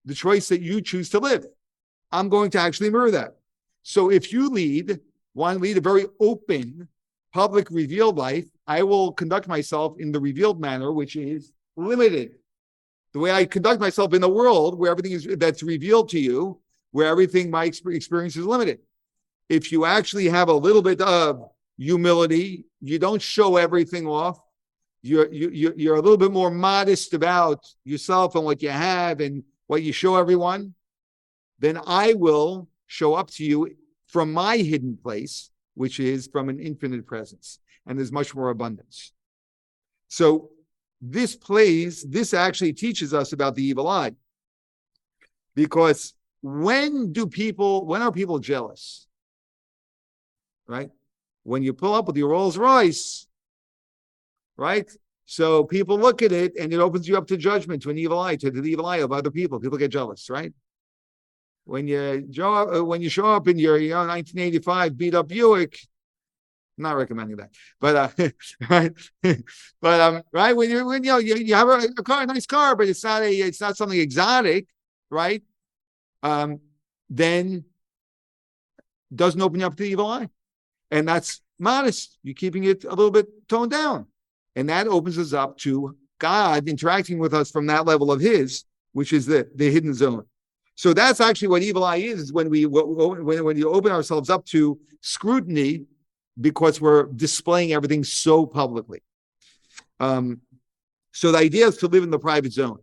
the choice that you choose to live. I'm going to actually mirror that. So if you want to lead a very open, public, revealed life, I will conduct myself in the revealed manner, which is limited. The way I conduct myself in the world, where everything that's revealed to you, where everything, my experience is limited. If you actually have a little bit of humility, you don't show everything off. You're a little bit more modest about yourself and what you have and what you show everyone, then I will show up to you from my hidden place, which is from an infinite presence. And there's much more abundance. So this actually teaches us about the evil eye. Because when are people jealous? Right? When you pull up with your Rolls Royce, right? So people look at it and it opens you up to judgment, to an evil eye, to the evil eye of other people. People get jealous, right? When you show up in your 1985 beat up Buick, I'm not recommending that, but right, but right, when you have a car, a nice car, but it's not something exotic, right? Then doesn't open you up to the evil eye, and that's modest. You're keeping it a little bit toned down. And that opens us up to God interacting with us from that level of his, which is the hidden zone. So that's actually what evil eye is when you open ourselves up to scrutiny, because we're displaying everything so publicly. So the idea is to live in the private zone,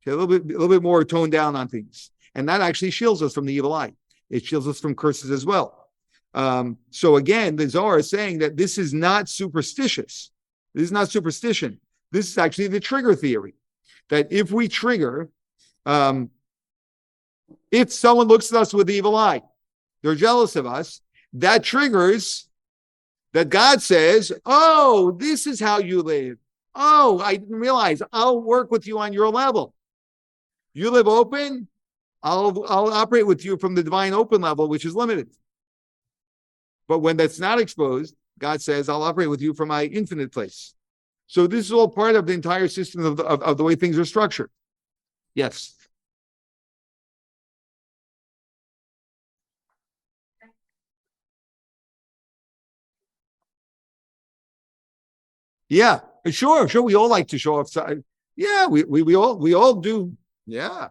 okay, a little bit more toned down on things. And that actually shields us from the evil eye. It shields us from curses as well. So again, the Zohar is saying that this is not superstitious. This is not superstition. This is actually the trigger theory. That if we trigger, if someone looks at us with the evil eye, they're jealous of us, that triggers that God says, oh, this is how you live. Oh, I didn't realize. I'll work with you on your level. You live open, I'll operate with you from the divine open level, which is limited. But when that's not exposed, God says, I'll operate with you from my infinite place. So this is all part of the entire system of the way things are structured. Yes. Yeah, sure. We all like to show off. Yeah, we all do. Yeah.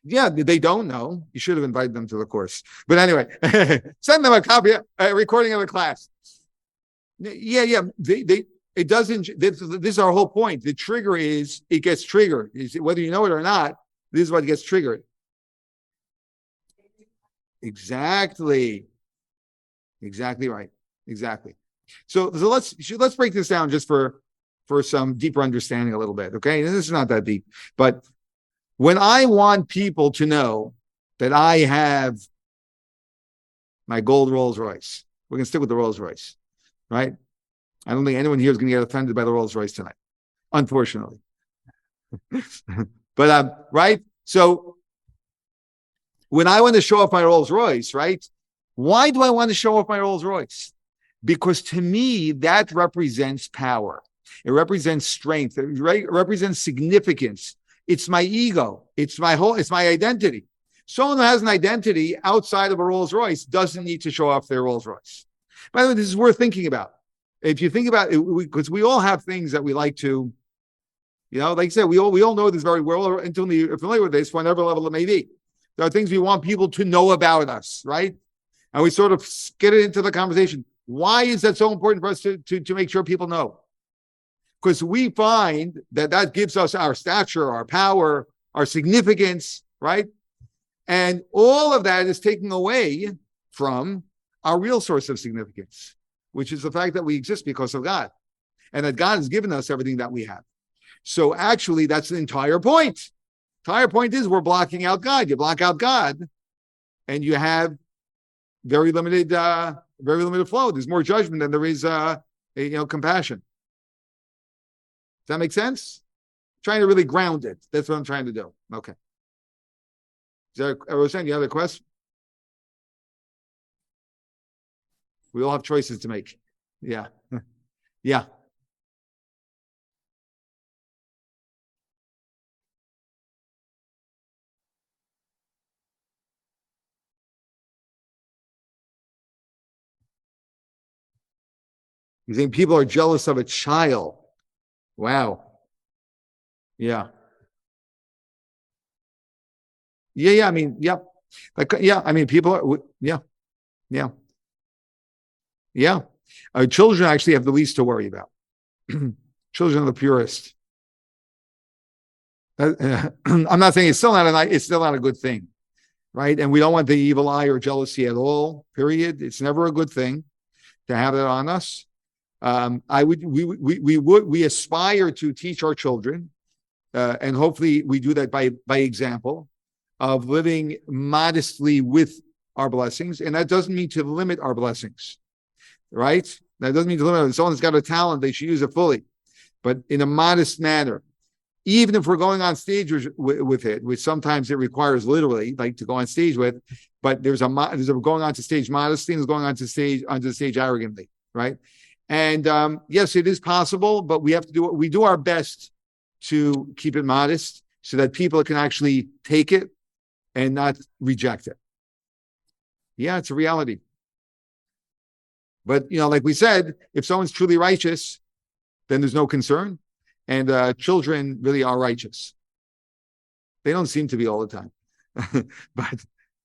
Yeah, they don't know. You should have invited them to the course. But anyway, send them a copy, a recording of the class. Yeah. It doesn't. This is our whole point. The trigger is it gets triggered. Whether you know it or not, this is what gets triggered. Exactly right. Exactly. So let's break this down just for some deeper understanding a little bit. Okay, and this is not that deep, but when I want people to know that I have my gold Rolls Royce, we're gonna stick with the Rolls Royce, right? I don't think anyone here is gonna get offended by the Rolls Royce tonight, unfortunately. But right. So when I want to show off my Rolls Royce, right? Why do I want to show off my Rolls Royce? Because to me, that represents power. It represents strength. It represents significance. It's my ego. It's my identity. Someone who has an identity outside of a Rolls Royce doesn't need to show off their Rolls Royce. By the way, this is worth thinking about. If you think about it, because we all have things that we like to, like I said, we all know this very well, we're intimately familiar with this, whatever level it may be. There are things we want people to know about us, right? And we sort of get it into the conversation. Why is that so important for us to make sure people know? Because we find that gives us our stature, our power, our significance, right? And all of that is taken away from our real source of significance, which is the fact that we exist because of God, and that God has given us everything that we have. So actually, that's the entire point. The entire point is we're blocking out God. You block out God, and you have very limited flow. There's more judgment than there is, compassion. Does that make sense? Trying to really ground it. That's what I'm trying to do. Okay. Is there, Roseanne, you have a question? We all have choices to make. Yeah. Yeah. You think people are jealous of a child? Wow. Yeah. Yeah. I mean, yeah. I mean, people are, yeah. Children actually have the least to worry about. Children are the purest. I'm not saying it's still not a good thing, right? And we don't want the evil eye or jealousy at all. Period. It's never a good thing to have that on us. We aspire to teach our children, and hopefully we do that by example of living modestly with our blessings. And that doesn't mean to limit our blessings, right? That doesn't mean to limit. If someone's got a talent, they should use it fully, but in a modest manner. Even if we're going on stage with it, which sometimes it requires literally, like to go on stage with, but there's a going on to stage modesty and there's going onto the stage arrogantly, right? And yes, it is possible, but we have to we do our best to keep it modest so that people can actually take it and not reject it. Yeah, it's a reality. But, like we said, if someone's truly righteous, then there's no concern. And children really are righteous. They don't seem to be all the time.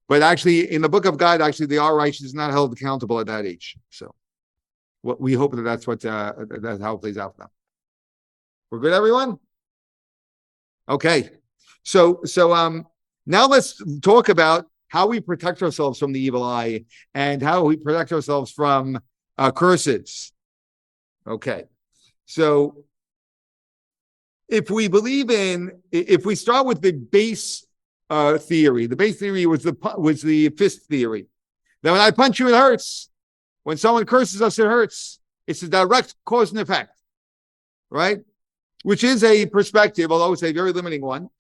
but actually, in the book of God, actually, they are righteous, not held accountable at that age. So we hope that's how it plays out for them. We're good, everyone? Okay. So now let's talk about how we protect ourselves from the evil eye and how we protect ourselves from curses. Okay. So if we start with the base theory, the base theory was the fist theory. That when I punch you, it hurts. When someone curses us, it hurts. It's a direct cause and effect, right? Which is a perspective, although it's a very limiting one.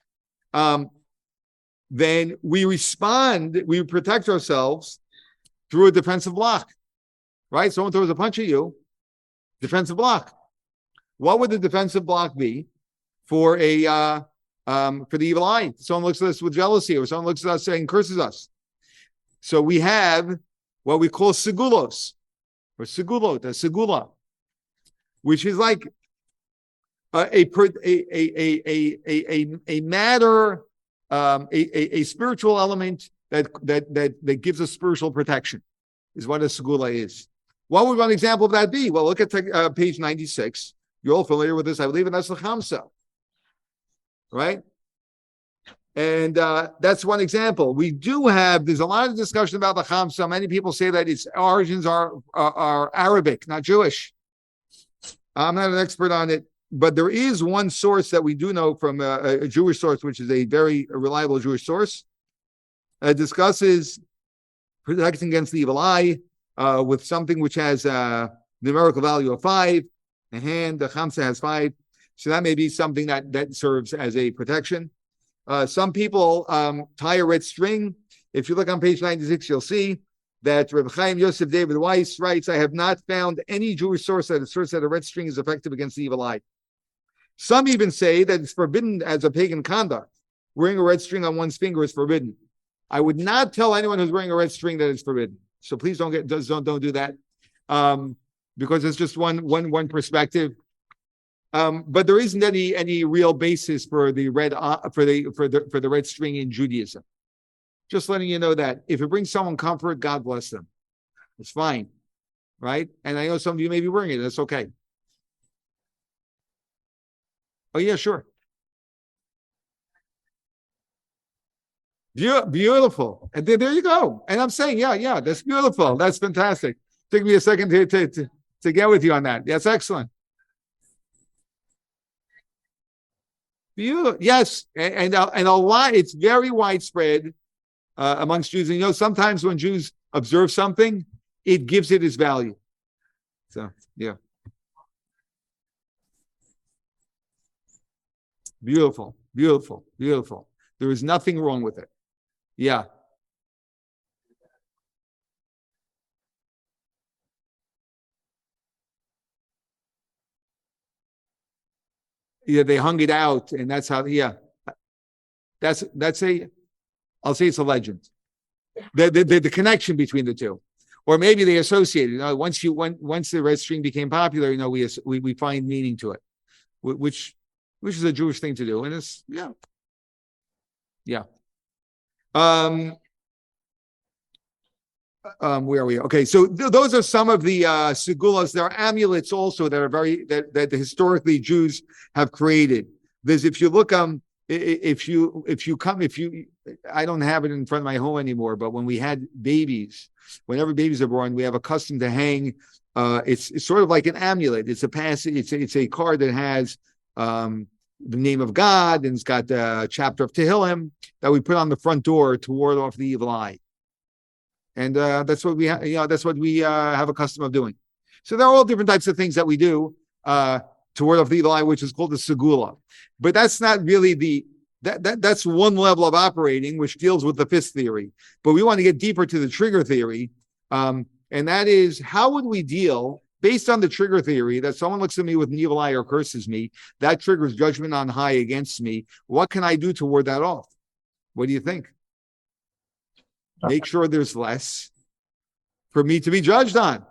Then we respond, we protect ourselves through a defensive block, right? Someone throws a punch at you, defensive block. What would the defensive block be for the evil eye? Someone looks at us with jealousy, or someone looks at us and curses us. So we have what we call segulos, or segulot, a segula, which is like a matter, a spiritual element that gives us spiritual protection, is what a segula is. What would one example of that be? Well, look at page 96. You're all familiar with this, I believe, and that's the Chamsa, right? And that's one example. There's a lot of discussion about the Chamsa. Many people say that its origins are Arabic, not Jewish. I'm not an expert on it, but there is one source that we do know from a Jewish source, which is a very reliable Jewish source. It discusses protecting against the evil eye with something which has a numerical value of 5. The hand, the Chamsa has 5. So that may be something that serves as a protection. Some people tie a red string. If you look on page 96, you'll see that Reb Chaim Yosef David Weiss writes, I have not found any Jewish source that asserts that a red string is effective against the evil eye. Some even say that it's forbidden as a pagan conduct. Wearing a red string on one's finger is forbidden. I would not tell anyone who's wearing a red string that it's forbidden. So please don't do that, because it's just one perspective. But there isn't any real basis for the red for the red string in Judaism. Just letting you know that if it brings someone comfort, God bless them. It's fine, right? And I know some of you may be wearing it. That's okay. Oh yeah, sure. Beautiful. And there you go. And I'm saying, yeah, that's beautiful. That's fantastic. Took me a second to get with you on that. That's excellent. Beautiful. Yes, and a lot. It's very widespread amongst Jews. And sometimes when Jews observe something, it gives it its value. So yeah, beautiful. There is nothing wrong with it. Yeah. Yeah, they hung it out, and that's how. Yeah, I'll say it's a legend. The connection between the two, or maybe they associated. Once the red string became popular, we find meaning to it, which is a Jewish thing to do, and it's yeah. Where are we? Okay, so those are some of the segulas. There are amulets also that are that historically Jews have created. There's, if you look I don't have it in front of my home anymore, but when we had babies, whenever babies are born, we have a custom to hang. It's sort of like an amulet. It's a card that has the name of God, and it's got a chapter of Tehillim that we put on the front door to ward off the evil eye. And that's what we have a custom of doing. So there are all different types of things that we do to ward off the evil eye, which is called the segula. But that's not really that's one level of operating, which deals with the fist theory. But we want to get deeper to the trigger theory, and that is, how would we deal based on the trigger theory that someone looks at me with an evil eye or curses me, that triggers judgment on high against me. What can I do to ward that off? What do you think? Make sure there's less for me to be judged on,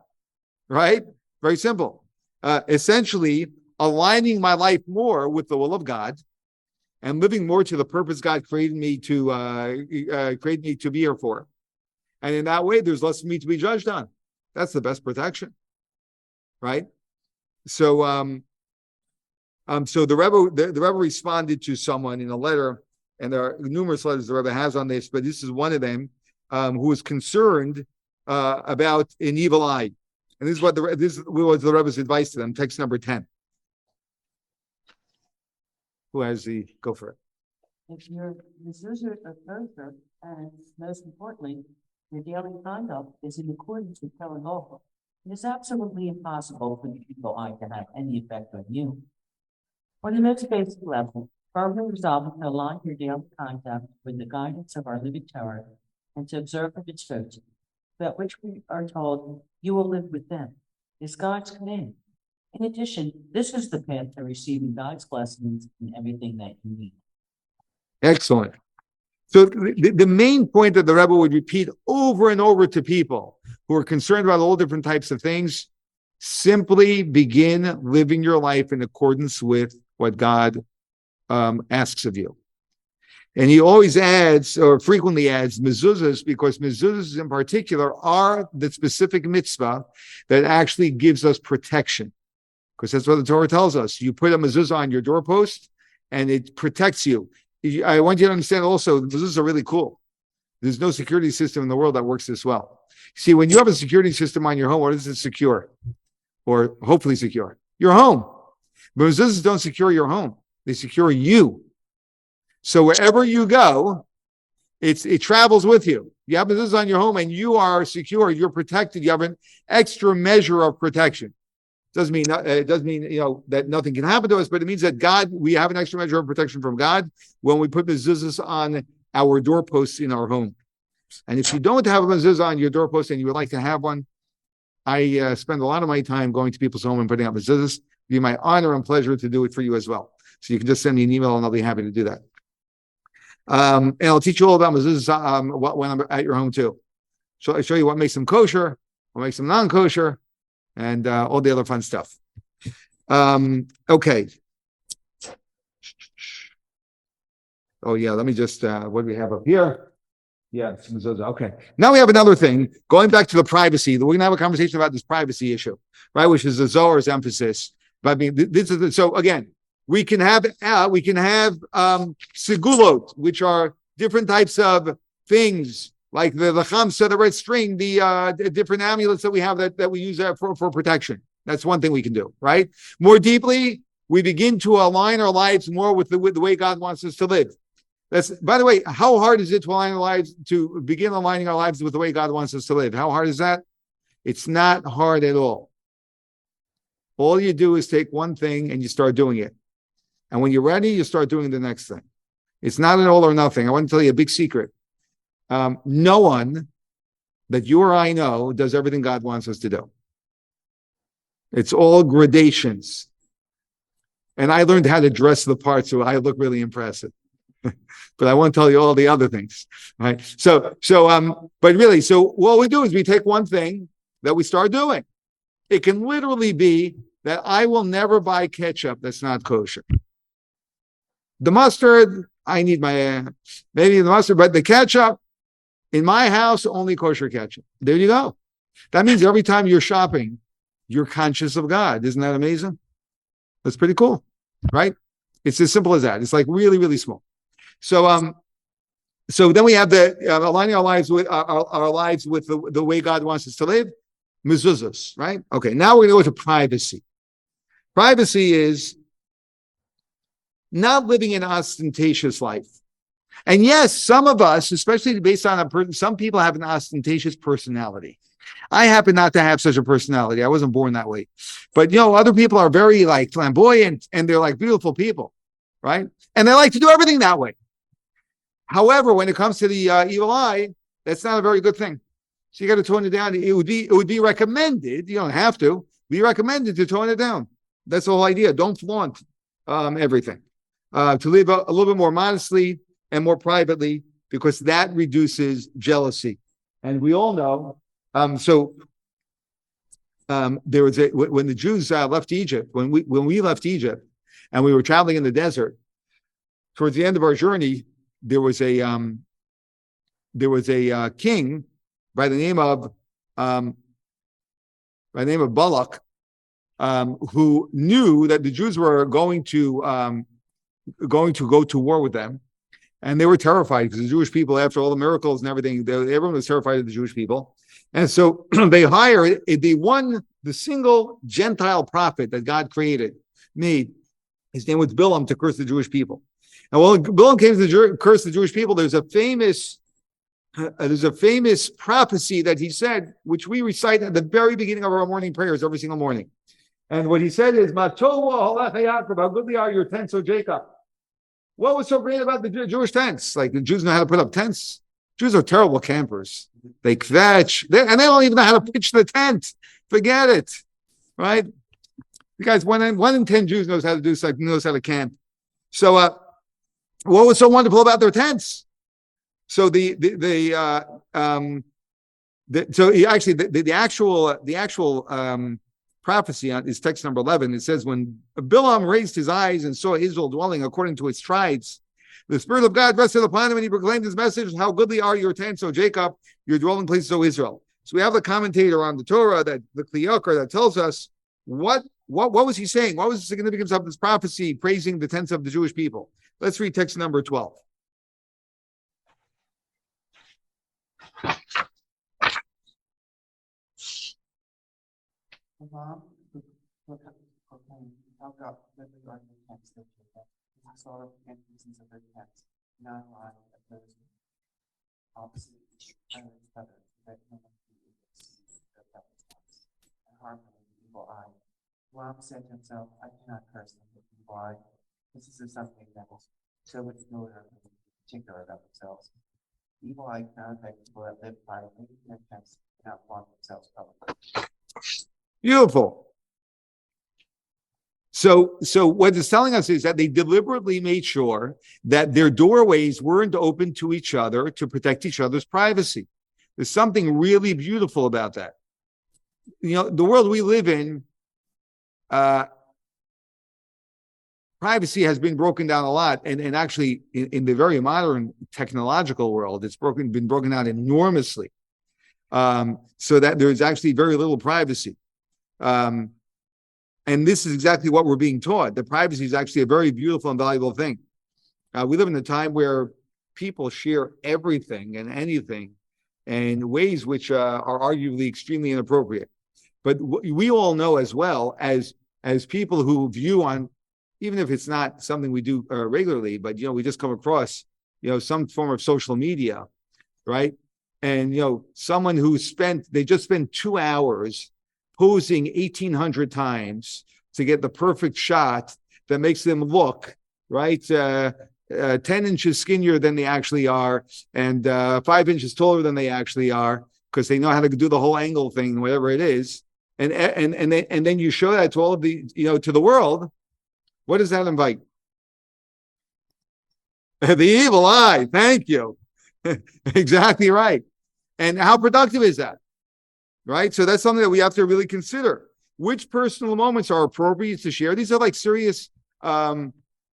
right? Very simple. Essentially, aligning my life more with the will of God and living more to the purpose God created me to be here for. And in that way, there's less for me to be judged on. That's the best protection, right? So So the Rebbe responded to someone in a letter, and there are numerous letters the Rebbe has on this, but this is one of them, who was concerned about an evil eye. And this was the Rebbe's advice to them, text number 10. Who has go for it? If your mezuzah or kosher, and most importantly, your daily conduct is in accordance with Torah law, it is absolutely impossible for the evil eye to have any effect on you. On the most basic level, firmly resolve to align your daily conduct with the guidance of our living Torah and to observe the mitzvot, about which we are told you will live with them, is God's command. In addition, this is the path to receiving God's blessings in everything that you need. Excellent. So the main point that the Rebbe would repeat over and over to people who are concerned about all different types of things, simply begin living your life in accordance with what God asks of you. And he always adds, or frequently adds, mezuzahs, because mezuzahs in particular are the specific mitzvah that actually gives us protection. Because that's what the Torah tells us. You put a mezuzah on your doorpost, and it protects you. I want you to understand also, mezuzahs are really cool. There's no security system in the world that works this well. See, when you have a security system on your home, what does it secure? Or hopefully secure? Your home. But mezuzahs don't secure your home. They secure you. So wherever you go, it travels with you. You have mezuzahs on your home, and you are secure. You're protected. You have an extra measure of protection. Doesn't mean that nothing can happen to us, but it means that we have an extra measure of protection from God when we put mezuzahs on our doorposts in our home. And if you don't have a mezuzah on your doorpost and you would like to have one, I spend a lot of my time going to people's home and putting up mezuzahs. It'd be my honor and pleasure to do it for you as well. So you can just send me an email and I'll be happy to do that. And I'll teach you all about mezuzahs when I'm at your home too. So I show you what makes them kosher, what makes them non-kosher, and all the other fun stuff. Okay. Oh yeah, let me just, what do we have up here? Yeah, okay. Now we have another thing, going back to the privacy. We're gonna have a conversation about this privacy issue, right? Which is the Zohar's emphasis. But I mean, so again, we can have segulot, which are different types of things, like the chamsa, the red string, the different amulets that we have that we use for protection. That's one thing we can do, right? More deeply, we begin to align our lives more with the way God wants us to live. By the way, how hard is it to begin aligning our lives with the way God wants us to live? How hard is that? It's not hard at all. All you do is take one thing and you start doing it. And when you're ready, you start doing the next thing. It's not an all or nothing. I want to tell you a big secret. No one that you or I know does everything God wants us to do. It's all gradations. And I learned how to dress the part so I look really impressive. But I won't tell you all the other things, right? So what we do is we take one thing that we start doing. It can literally be that I will never buy ketchup that's not kosher. The mustard, I need maybe the mustard, but the ketchup, in my house, only kosher ketchup. There you go. That means every time you're shopping, you're conscious of God. Isn't that amazing? That's pretty cool, right? It's as simple as that. It's like really, really small. So then we have the aligning our lives with the way God wants us to live, mezuzahs, right? Okay, now we're going to go to privacy. Privacy is not living an ostentatious life. And yes, some of us, especially based on some people have an ostentatious personality. I happen not to have such a personality. I wasn't born that way. But, other people are very flamboyant and they're beautiful people, right? And they like to do everything that way. However, when it comes to the evil eye, that's not a very good thing. So you got to tone it down. It would be recommended. You don't have to. Be recommended to tone it down. That's the whole idea. Don't flaunt everything. To live a little bit more modestly and more privately, because that reduces jealousy. And we all know. There was when the Jews left Egypt. When we left Egypt, and we were traveling in the desert. Towards the end of our journey, there was a king by the name of Balak, who knew that the Jews were going to go to war with them. And they were terrified because the Jewish people, after all the miracles and everything, everyone was terrified of the Jewish people. And so they won the single Gentile prophet that God made. His name was Bilam, to curse the Jewish people. And when Bilam came to curse the Jewish people, there's a famous prophecy that he said, which we recite at the very beginning of our morning prayers every single morning. And what he said is, how goodly are your tents, O Jacob. What was so great about the Jewish tents? Like, the Jews know how to put up tents. Jews are terrible campers. They kvetch, and they don't even know how to pitch the tent. Forget it, right? You guys, 1 in 10 Jews knows how to camp. So, what was so wonderful about their tents? So the actual prophecy is text number 11. It says, when Bilam raised his eyes and saw Israel dwelling according to its tribes, the Spirit of God rested upon him, and he proclaimed his message, how goodly are your tents, O Jacob, your dwelling places, O Israel. So we have the commentator on the Torah, that the Kli Yakar, that tells us what was he saying? What was the significance of this prophecy praising the tents of the Jewish people? Let's read text number 12. Said to himself, I cannot curse them with evil eye. This is something that is so much more particular about themselves. Evil eye cannot affect people that live by their tents, cannot flaunt themselves publicly. Beautiful. So what it's telling us is that they deliberately made sure that their doorways weren't open to each other to protect each other's privacy. There's something really beautiful about that. You know, the world we live in, privacy has been broken down a lot, and actually in the very modern technological world, it's been broken down enormously, so that there's actually very little privacy. And this is exactly what we're being taught. The privacy is actually a very beautiful and valuable thing. We live in a time where people share everything and anything in ways which are arguably extremely inappropriate. But we all know as well as people who view on, even if it's not something we do regularly, but, we just come across, some form of social media, right? And, someone they just spent 2 hours posing 1,800 times to get the perfect shot that makes them look, right, 10 inches skinnier than they actually are, and 5 inches taller than they actually are, because they know how to do the whole angle thing, whatever it is. And then you show that to all of the, to the world. What does that invite? The evil eye. Thank you. Exactly right. And how productive is that? Right? So that's something that we have to really consider. Which personal moments are appropriate to share? These are like serious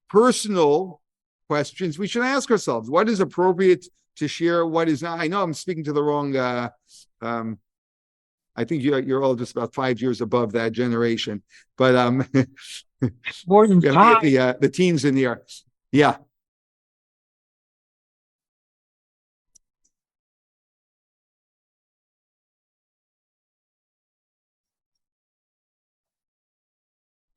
personal questions we should ask ourselves. What is appropriate to share? What is not? I know I'm speaking to the wrong I think you're all just about 5 years above that generation, but More than five. the teens in here, yeah.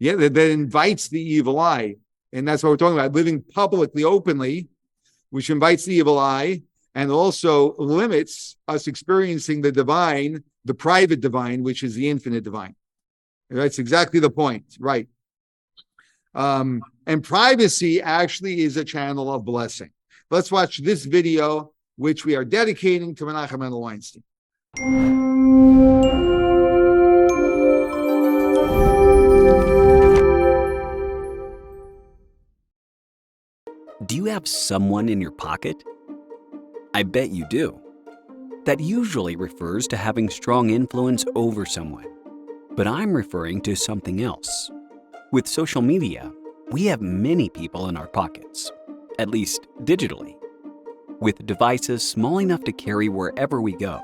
Yeah, that invites the evil eye, and that's what we're talking about: living publicly, openly, which invites the evil eye, and also limits us experiencing the divine, the private divine, which is the infinite divine. That's exactly the point, right? And privacy actually is a channel of blessing. Let's watch this video, which we are dedicating to Menachem Mendel Weinstein. Do you have someone in your pocket? I bet you do. That usually refers to having strong influence over someone. But I'm referring to something else. With social media, we have many people in our pockets, at least digitally. With devices small enough to carry wherever we go,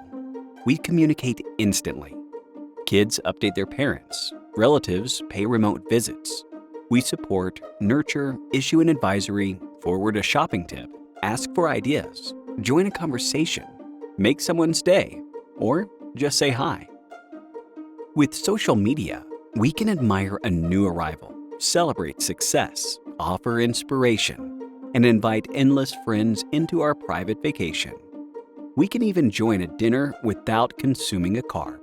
we communicate instantly. Kids update their parents, Relatives pay remote visits. We support, nurture, issue an advisory, forward a shopping tip, ask for ideas, join a conversation, make someone's day, or just say hi. With social media, we can admire a new arrival, celebrate success, offer inspiration, and invite endless friends into our private vacation. We can even join a dinner without consuming a carb.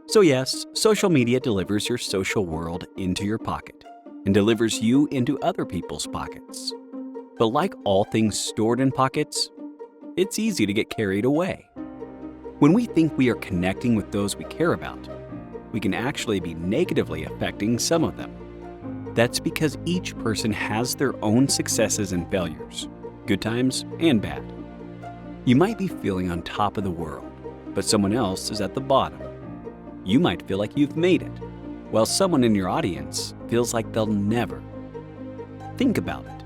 So yes, social media delivers your social world into your pocket and delivers you into other people's pockets. But like all things stored in pockets, it's easy to get carried away. When we think we are connecting with those we care about, we can actually be negatively affecting some of them. That's because each person has their own successes and failures, good times and bad. You might be feeling on top of the world, but someone else is at the bottom. You might feel like you've made it, while someone in your audience feels like they'll never. Think about it.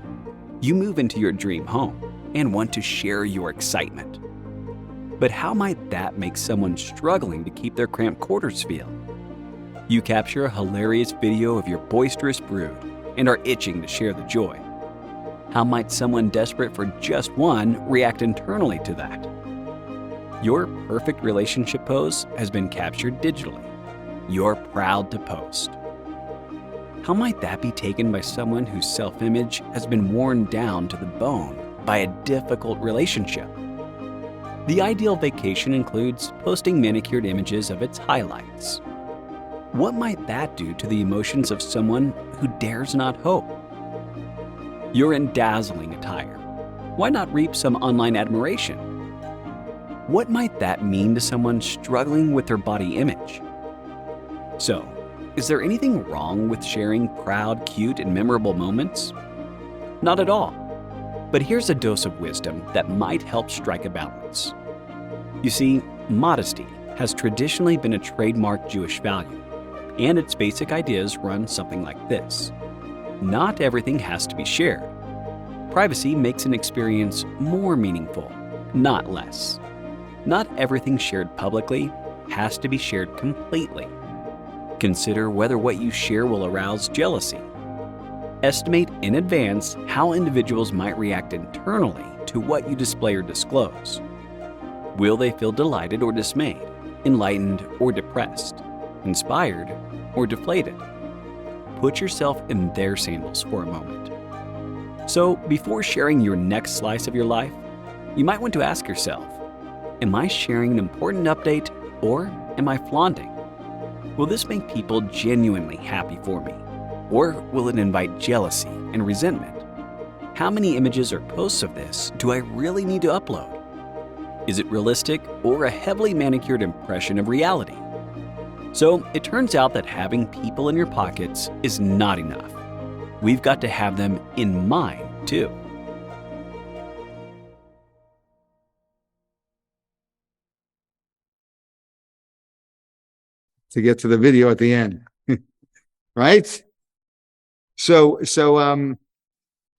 You move into your dream home and want to share your excitement. But how might that make someone struggling to keep their cramped quarters feel? You capture a hilarious video of your boisterous brood and are itching to share the joy. How might someone desperate for just one react internally to that? Your perfect relationship pose has been captured digitally. You're proud to post. How might that be taken by someone whose self-image has been worn down to the bone by a difficult relationship? The ideal vacation includes posting manicured images of its highlights. What might that do to the emotions of someone who dares not hope? You're in dazzling attire. Why not reap some online admiration? What might that mean to someone struggling with their body image? So, is there anything wrong with sharing proud, cute, and memorable moments? Not at all. But here's a dose of wisdom that might help strike a balance. You see, modesty has traditionally been a trademark Jewish value, and its basic ideas run something like this. Not everything has to be shared. Privacy makes an experience more meaningful, not less. Not everything shared publicly has to be shared completely. Consider whether what you share will arouse jealousy. Estimate in advance how individuals might react internally to what you display or disclose. Will they feel delighted or dismayed, enlightened or depressed, inspired or deflated? Put yourself in their sandals for a moment. So, before sharing your next slice of your life, you might want to ask yourself, am I sharing an important update or am I flaunting? Will this make people genuinely happy for me? Or will it invite jealousy and resentment? How many images or posts of this do I really need to upload? Is it realistic or a heavily manicured impression of reality? So it turns out that having people in your pockets is not enough. We've got to have them in mind too. To get to the video at the end, right? So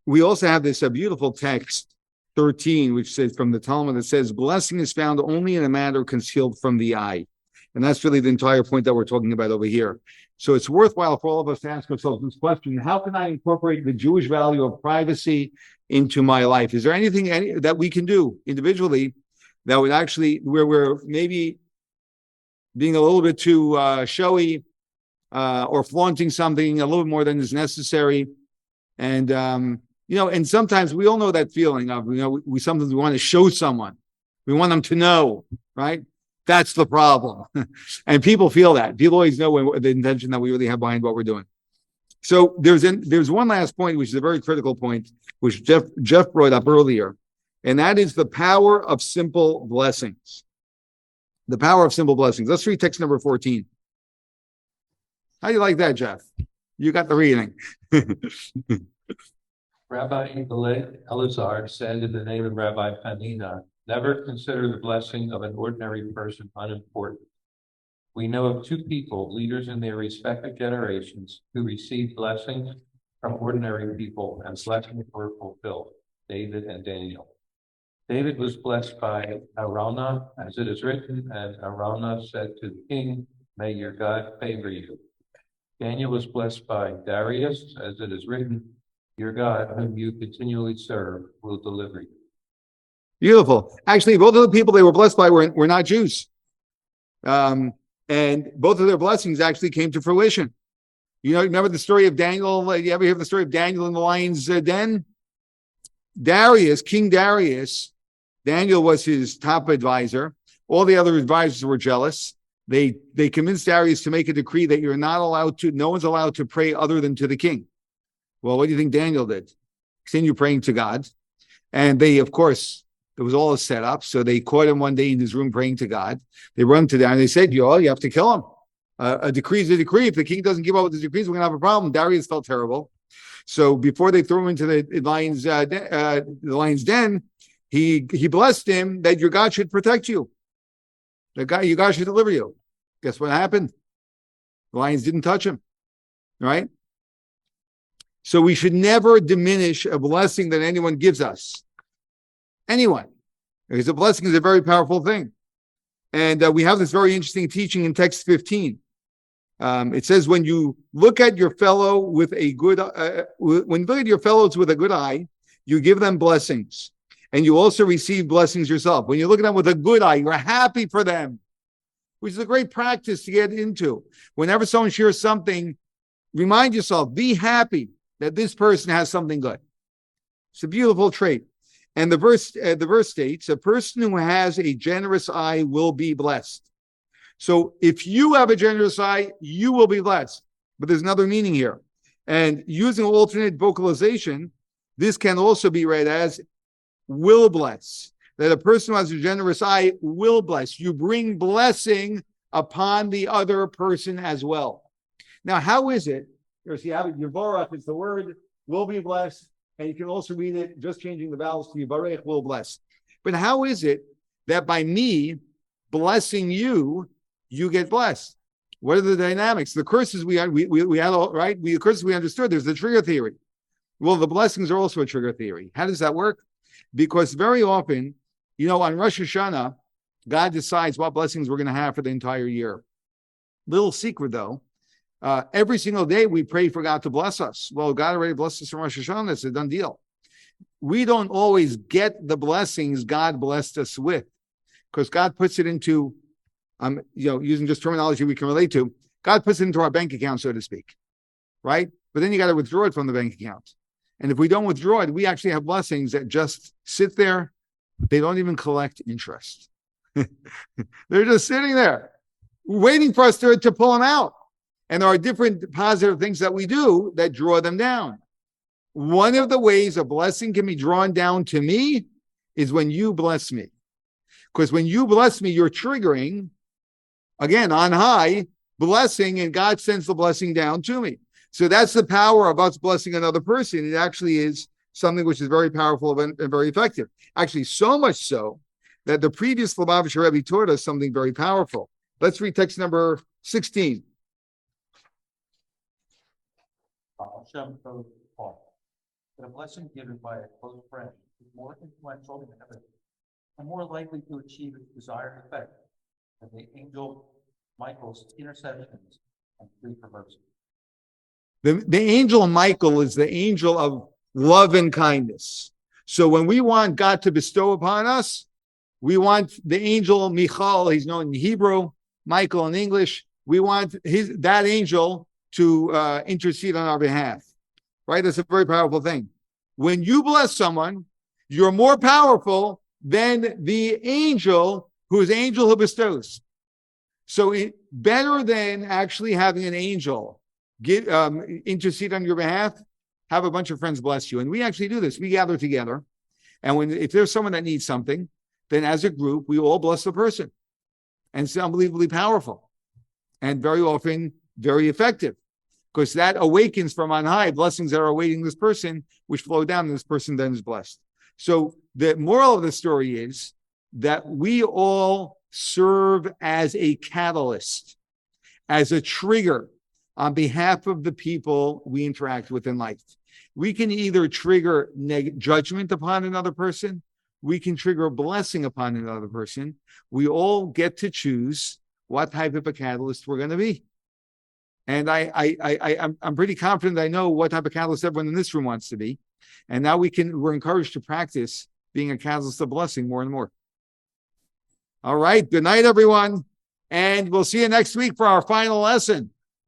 we also have this beautiful text 13, which says from the Talmud, that says, blessing is found only in a matter concealed from the eye. And that's really the entire point that we're talking about over here. So it's worthwhile for all of us to ask ourselves this question: how can I incorporate the Jewish value of privacy into my life? Is there anything that we can do individually that would actually, where we're maybe being a little bit too showy or flaunting something a little bit more than is necessary? And, and sometimes we all know that feeling of, we sometimes want to show someone. We want them to know, right? That's the problem. And people feel that. People always know the intention that we really have behind what we're doing. So there's one last point, which is a very critical point, which Jeff brought up earlier, and that is the power of simple blessings. The power of simple blessings. Let's read text number 14. How do you like that, Jeff? You got the reading. Rabbi Elazar said in the name of Rabbi Hanina, never consider the blessing of an ordinary person unimportant. We know of two people, leaders in their respective generations, who received blessings from ordinary people and blessings were fulfilled, David and Daniel. David was blessed by Araunah, as it is written, and Araunah said to the king, may your God favor you. Daniel was blessed by Darius, as it is written, your God, whom you continually serve, will deliver you. Beautiful. Actually, both of the people they were blessed by were not Jews. And both of their blessings actually came to fruition. You know, remember the story of Daniel? You ever hear the story of Daniel in the lion's den? Darius, King Darius, Daniel was his top advisor. All the other advisors were jealous. They convinced Darius to make a decree that no one's allowed to pray other than to the king. Well, what do you think Daniel did? Continue praying to God. And they, of course, there was all a setup. So they caught him one day in his room praying to God. They run to Daniel and they said, you have to kill him. A decree is a decree. If the king doesn't give up with the decrees, we're going to have a problem. Darius felt terrible. So before they threw him into the lion's den, he blessed him that your God should protect you. Your God should deliver you. Guess what happened? The lions didn't touch him. Right? So we should never diminish a blessing that anyone gives us. Anyone. Because a blessing is a very powerful thing. And we have this very interesting teaching in text 15. It says, when you look at your fellow with a good, when you look at your fellows with a good eye, you give them blessings, and you also receive blessings yourself. When you look at them with a good eye, you're happy for them, which is a great practice to get into. Whenever someone shares something, remind yourself, be happy that this person has something good. It's a beautiful trait. And the verse states, a person who has a generous eye will be blessed. So if you have a generous eye, you will be blessed. But there's another meaning here. And using alternate vocalization, this can also be read as will bless. That a person who has a generous eye will bless. You bring blessing upon the other person as well. Now, how is it? Here's Yevorach is the word, will be blessed. And you can also read it just changing the vowels to Yivarech, will bless. But how is it that by me blessing you, you get blessed? What are the dynamics? The curses we had all right. The curses we understood. There's the trigger theory. Well, the blessings are also a trigger theory. How does that work? Because very often, on Rosh Hashanah, God decides what blessings we're going to have for the entire year. Little secret though. Every single day we pray for God to bless us. Well, God already blessed us from Rosh Hashanah. It's a done deal. We don't always get the blessings God blessed us with, because God puts it into, using just terminology we can relate to, God puts it into our bank account, so to speak, right? But then you got to withdraw it from the bank account. And if we don't withdraw it, we actually have blessings that just sit there. They don't even collect interest. They're just sitting there waiting for us to pull them out. And there are different positive things that we do that draw them down. One of the ways a blessing can be drawn down to me is when you bless me. Because when you bless me, you're triggering, again, on high, blessing, and God sends the blessing down to me. So that's the power of us blessing another person. It actually is something which is very powerful and very effective. Actually, so much so that the previous Lubavitcher Rebbe taught us something very powerful. Let's read text number 16. Hashem told Paul that a blessing given by a close friend is more influential than ever and more likely to achieve its desired effect than the angel Michael's intercessions and free for mercy. The angel Michael is the angel of love and kindness. So when we want God to bestow upon us, we want the angel Michael, he's known in Hebrew, Michael in English, we want that angel to intercede on our behalf, right? That's a very powerful thing. When you bless someone, you're more powerful than the angel who bestows. So better than actually having an angel intercede on your behalf, have a bunch of friends bless you. And we actually do this. We gather together. And if there's someone that needs something, then as a group, we all bless the person. And it's unbelievably powerful and very often very effective, because that awakens from on high blessings that are awaiting this person, which flow down, and this person then is blessed. So the moral of the story is that we all serve as a catalyst, as a trigger on behalf of the people we interact with in life. We can either trigger judgment upon another person, we can trigger a blessing upon another person. We all get to choose what type of a catalyst we're going to be. And I'm pretty confident I know what type of catalyst everyone in this room wants to be. And now we're encouraged to practice being a catalyst of blessing more and more. All right. Good night, everyone. And we'll see you next week for our final lesson.